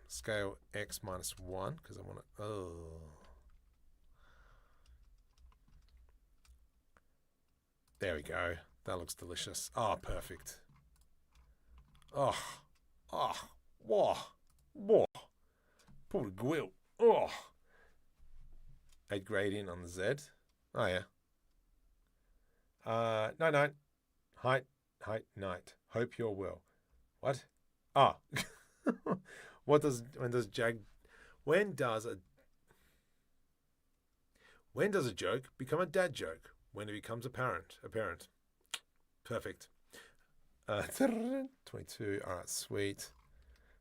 Scale X -1 because I want to. Oh, there we go. That looks delicious. Oh, perfect. Oh, whoa. Pull the grill. Oh, 8 gradient on the Z. Oh yeah. No. Height, night. Hope you're well. What? Ah. When does a joke become a dad joke? When it becomes apparent. Perfect. 22. All right, sweet.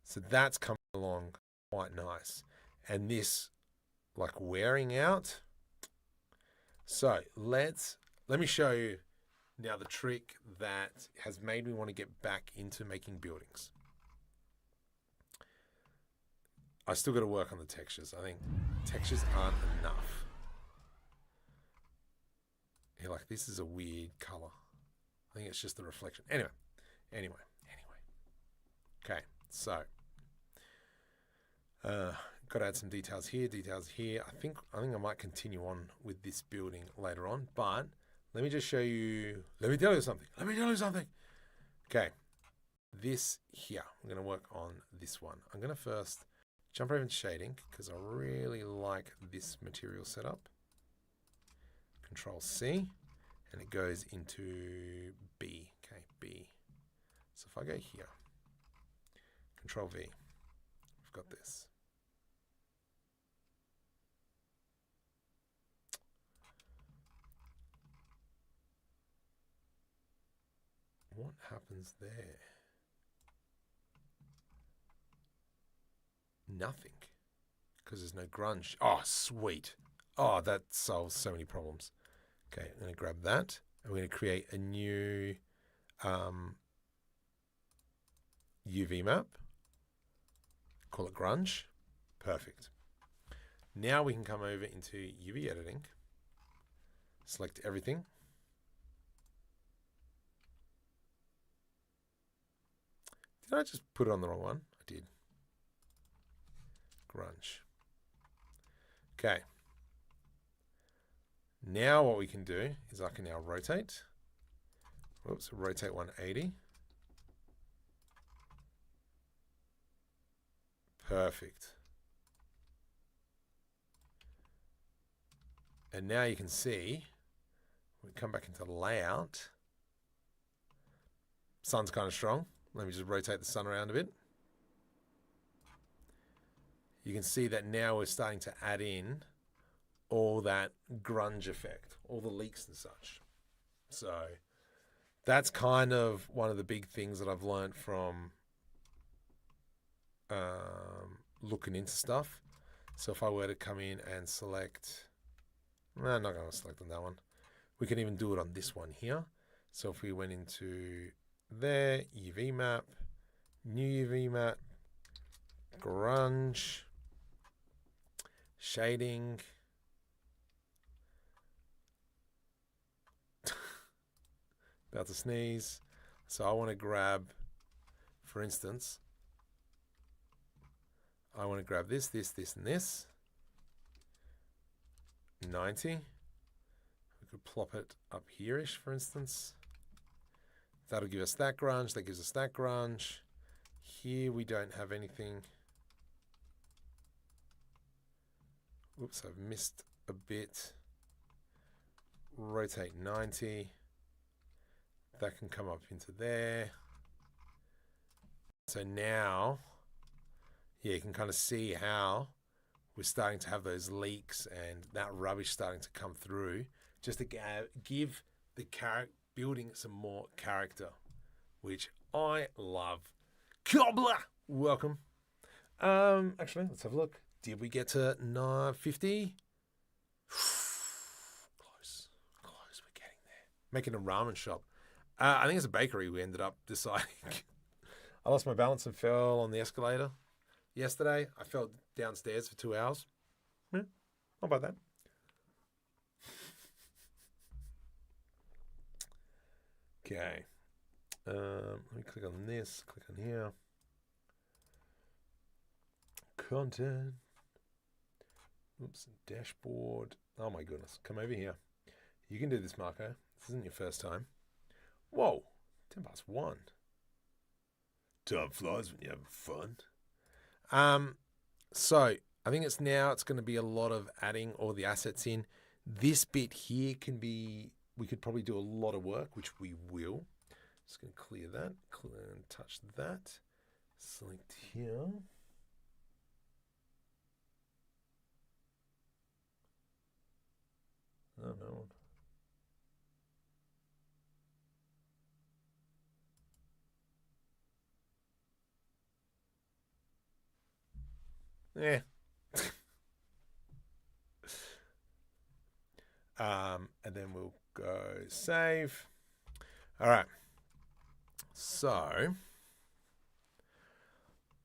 So that's coming along quite nice. And this, like wearing out. So let me show you Now the trick that has made me want to get back into making buildings. I still got to work on the textures. I think textures aren't enough. You're like, this is a weird color. I think it's just the reflection. Anyway. Okay, so got to add some details here, details here. I think I might continue on with this building later on, but let me just show you. Let me tell you something. Okay, this here. I'm going to work on this one. I'm going to first jump over into shading because I really like this material setup. Control C, and it goes into B. Okay, B. So if I go here, Control V, I've got this. What happens there? Nothing, because there's no grunge. Oh, sweet. Oh, that solves so many problems. Okay, I'm going to grab that, and we're going to create a new UV map. Call it grunge. Perfect. Now we can come over into UV editing, select everything. Did I just put it on the wrong one? I did. Grunge. Okay. Now what we can do is I can now rotate. Whoops, rotate 180. Perfect. And now you can see, we come back into layout. Sun's kind of strong. Let me just rotate the sun around a bit. You can see that now we're starting to add in all that grunge effect, all the leaks and such. So that's kind of one of the big things that I've learned from looking into stuff. So if I were to come in and select, no, I'm not going to select on that one. We can even do it on this one here. So if we went into there, UV map, new UV map, grunge, shading, about to sneeze. So I want to grab, for instance, I want to grab this, this, and this. 90. We could plop it up here-ish, for instance. That'll give us that grunge. That gives us that grunge. Here we don't have anything. Oops, I've missed a bit. Rotate 90. That can come up into there. So now, yeah, you can kind of see how we're starting to have those leaks and that rubbish starting to come through, just to give the building some more character, which I love. Cobbler, welcome. Actually, let's have a look. Did we get to 50? Close, we're getting there. Making a ramen shop. I think it's a bakery we ended up deciding. I lost my balance and fell on the escalator yesterday. I fell downstairs for 2 hours. Yeah, not bad that. Okay. Let me click on this, click on here. Content. Oops, dashboard. Oh my goodness. Come over here. You can do this, Marco. This isn't your first time. Whoa. 1:10. Time flies when you're having fun. So I think it's going to be a lot of adding all the assets in. This bit here we could probably do a lot of work, which we will. Just going to clear that, and touch that. Select here. Oh no. Yeah. And then we'll go save. All right. So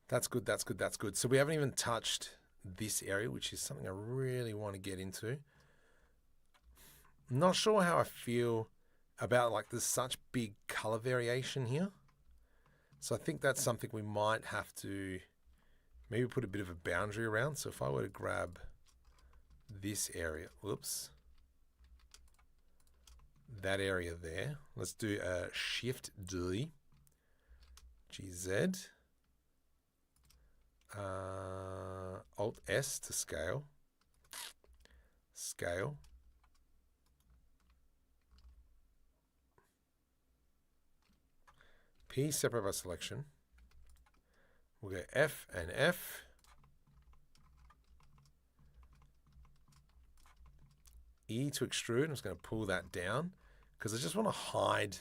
that's good. That's good. That's good. So we haven't even touched this area, which is something I really want to get into. I'm not sure how I feel about like there's such big color variation here. So I think that's something we might have to maybe put a bit of a boundary around. So if I were to grab this area, whoops, that area there, let's do a Shift D, GZ, Alt S to scale, scale. P separate by selection. We'll go F and F. E to extrude. I'm just going to pull that down because I just want to hide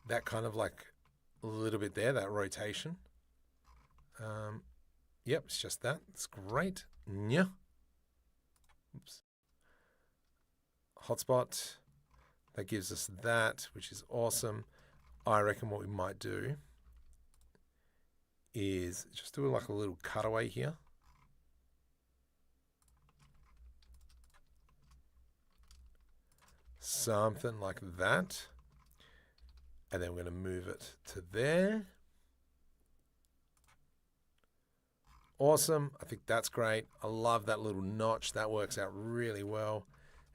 that kind of like a little bit there, that rotation. Yep, it's just that. It's great. Yeah. Oops. Hotspot. That gives us that, which is awesome. I reckon what we might do is just do like a little cutaway here. Something like that. And then we're going to move it to there. Awesome. I think that's great. I love that little notch. That works out really well.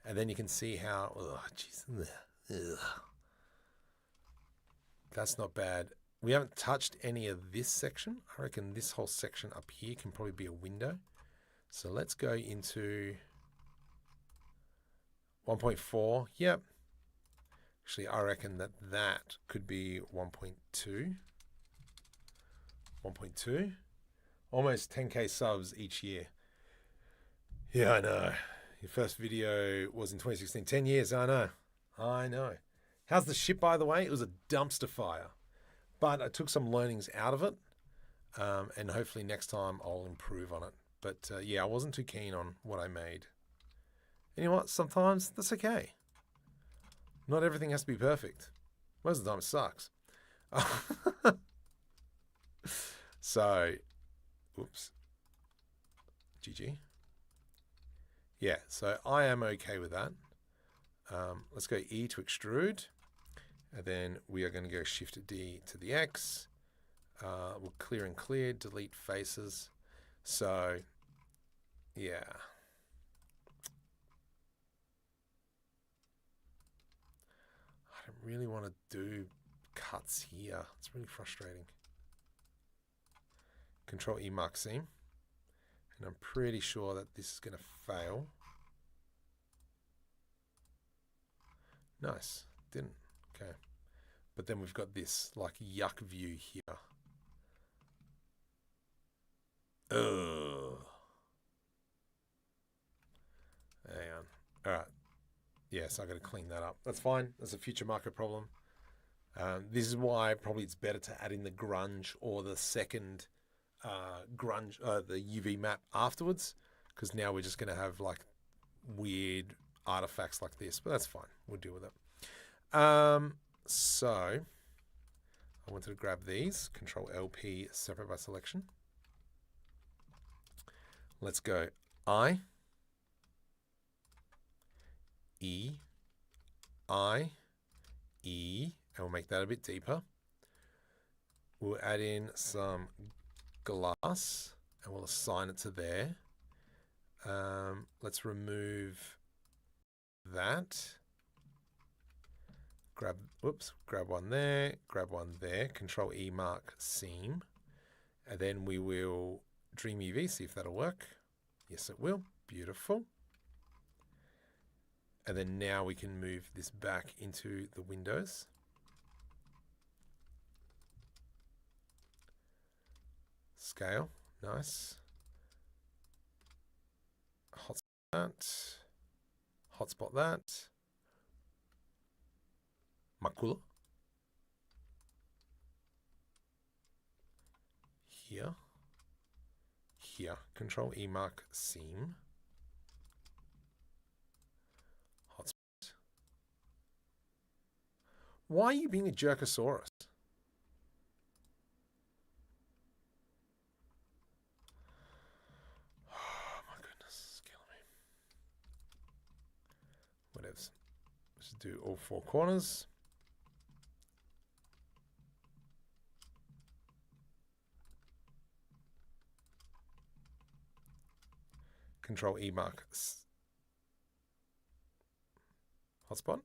And then you can see how, oh, geez, that's not bad. We haven't touched any of this section. I reckon this whole section up here can probably be a window. So let's go into 1.4. Yep. Actually, I reckon that that could be 1.2. 1.2. Almost 10K subs each year. Yeah, I know. Your first video was in 2016. 10 years, I know. I know. How's the ship, by the way? It was a dumpster fire. But I took some learnings out of it. And hopefully next time I'll improve on it. But yeah, I wasn't too keen on what I made. And you know what? Sometimes that's okay. Not everything has to be perfect. Most of the time it sucks. So, oops. GG. Yeah, so I am okay with that. Let's go E to extrude. And then we are going to go Shift D to the X. We'll clear and clear, delete faces. So, yeah. I don't really want to do cuts here. It's really frustrating. Control E mark seam. And I'm pretty sure that this is going to fail. Nice. Didn't. Okay. But then we've got this like yuck view here. Ugh. Hang on. All right. Yes, I got to clean that up. That's fine. That's a future market problem. This is why probably it's better to add in the grunge or the second the UV map afterwards, because now we're just going to have like weird artifacts like this, but that's fine. We'll deal with it. So I wanted to grab these, Control LP, separate by selection. Let's go I, E, I, E, and we'll make that a bit deeper. We'll add in some glass and we'll assign it to there. Let's remove that. Grab one there, grab one there, Control E mark seam. And then we will DreamUV, see if that'll work. Yes, it will. Beautiful. And then now we can move this back into the windows. Scale, nice. Hotspot that. Makula. Here. Here. Control E mark seam. Hotspot. Why are you being a jerkosaurus? Oh my goodness, it's killing me. Whatever. Let's do all four corners. Control E mark hotspot.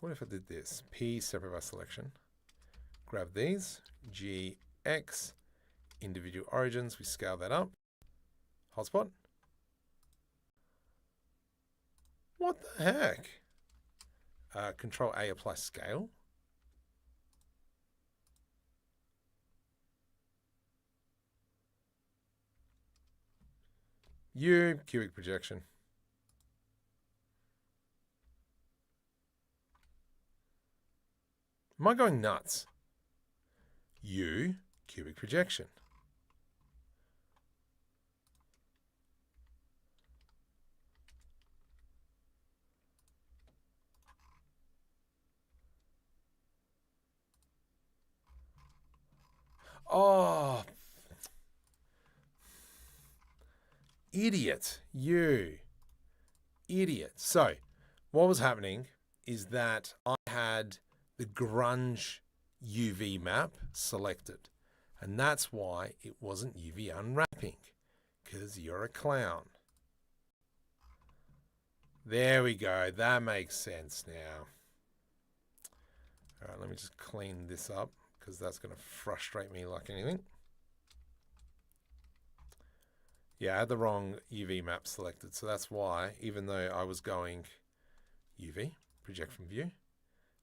What if I did this? P separate by selection. Grab these. G, X, individual origins. We scale that up. Hotspot. What the heck? Control A, apply scale. U, cubic projection. Am I going nuts? U, cubic projection. Oh, idiot, you idiot. So what was happening is that I had the grunge UV map selected, and that's why it wasn't UV unwrapping, because you're a clown. There we go. That makes sense now. All right, let me just clean this up, because that's going to frustrate me like anything. Yeah, I had the wrong UV map selected, so that's why, even though I was going UV, project from view,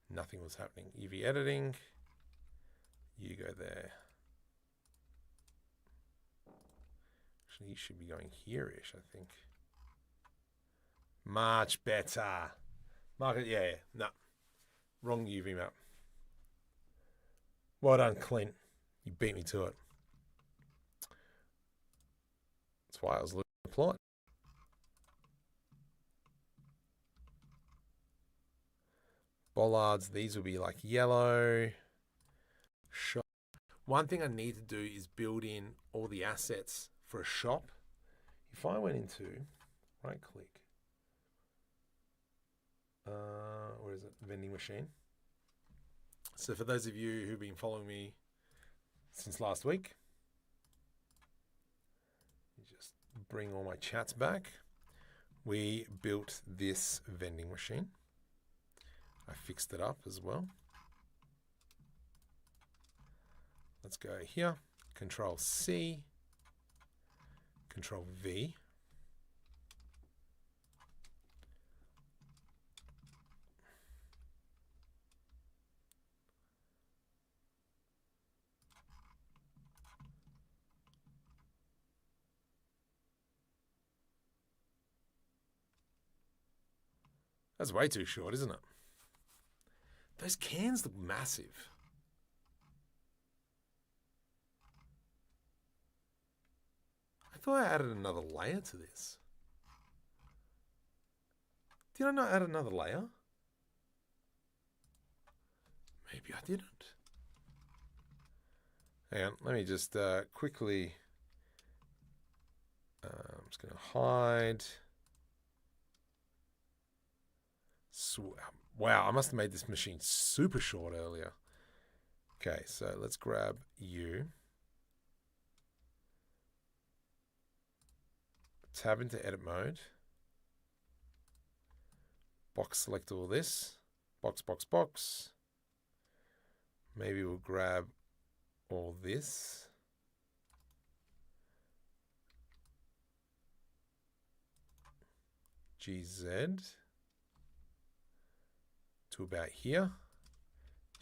nothing was happening. UV editing, you go there. Actually, you should be going here-ish, I think. Much better. Market, yeah, no. Wrong UV map. Well done, Clint. You beat me to it. That's why I was looking at the plot. Bollards, these will be like yellow. Shop. One thing I need to do is build in all the assets for a shop. If I went into, right click, where is it? Vending machine. So for those of you who've been following me since last week, just bring all my chats back. We built this vending machine. I fixed it up as well. Let's go here, Control C, Control V. That's way too short, isn't it? Those cans look massive. I thought I added another layer to this. Did I not add another layer? Maybe I didn't. Hang on, let me just quickly, I'm just going to hide. Wow, I must have made this machine super short earlier. Okay, so let's grab you. Tab into edit mode. Box select all this. Box, box, box. Maybe we'll grab all this. GZ to about here.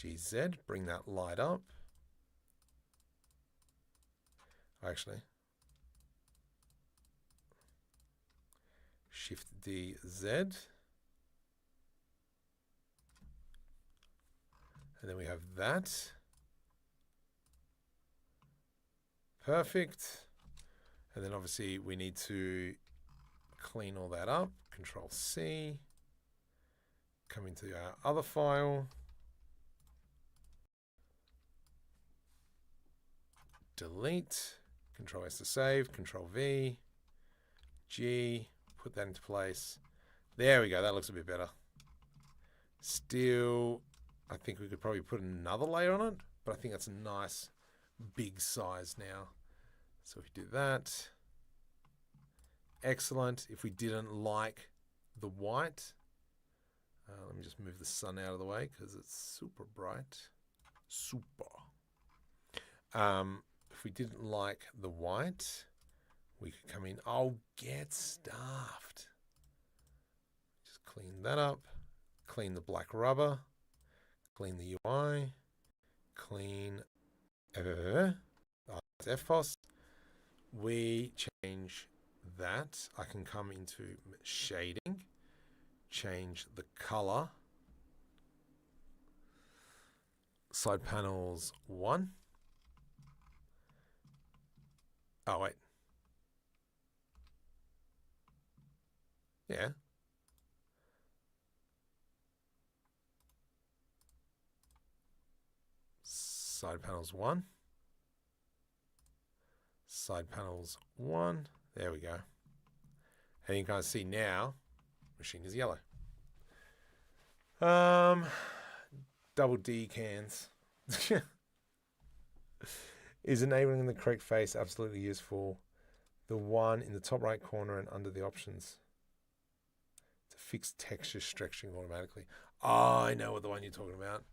GZ, bring that light up. Actually, Shift D Z. And then we have that. Perfect. And then obviously we need to clean all that up. Control C. Come into our other file. Delete. Control S to save. Control V. G. Put that into place. There we go. That looks a bit better. Still, I think we could probably put another layer on it, but I think that's a nice big size now. So if we do that, excellent. If we didn't like the white, let me just move the sun out of the way because it's super bright. Super. If we didn't like the white, we could come in. Oh, get stuffed. Just clean that up. Clean the black rubber. Clean the UI. Clean FPOS. We change that. I can come into shading. Change the color. Side panels 1. Oh, wait. Yeah. Side panels 1. Side panels 1. There we go. And you can kind of see now, machine is yellow. Double D cans. Is enabling the correct face absolutely useful? The one in the top right corner and under the options. To fix texture stretching automatically. Oh, I know what the one you're talking about.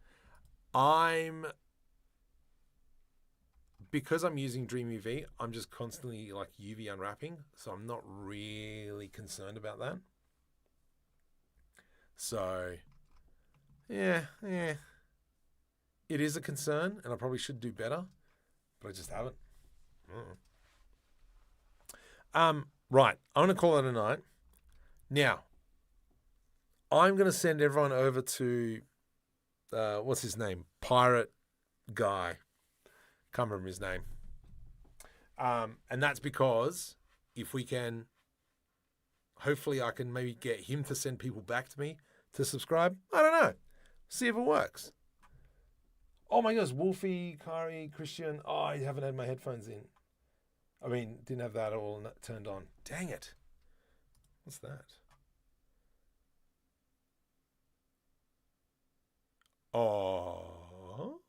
Because I'm using DreamUV, I'm just constantly like UV unwrapping, so I'm not really concerned about that. So, yeah. It is a concern, and I probably should do better, but I just haven't. Right, I'm going to call it a night. Now, I'm going to send everyone over to, what's his name? Pirate guy. Can't remember his name. And that's because if we can, hopefully I can maybe get him to send people back to me to subscribe. I don't know. See if it works. Oh my gosh, Wolfie, Kari, Christian. Oh, I haven't had my headphones in. I mean, didn't have that all turned on. Dang it. What's that? Oh.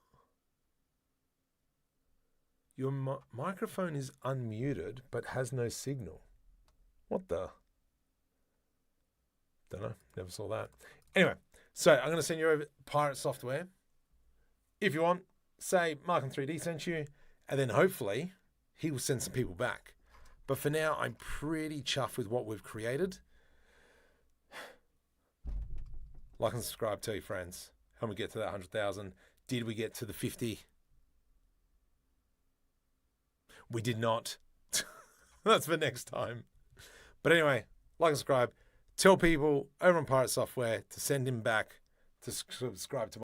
Your microphone is unmuted, but has no signal. What the? Don't know. Never saw that. Anyway, so I'm going to send you over Pirate Software. If you want, say Markham 3D sent you, and then hopefully he will send some people back. But for now, I'm pretty chuffed with what we've created. Like and subscribe, tell your friends. How we get to that 100,000? Did we get to the 50? We did not. That's for next time. But anyway, like and subscribe. Tell people over on Pirate Software to send him back to subscribe to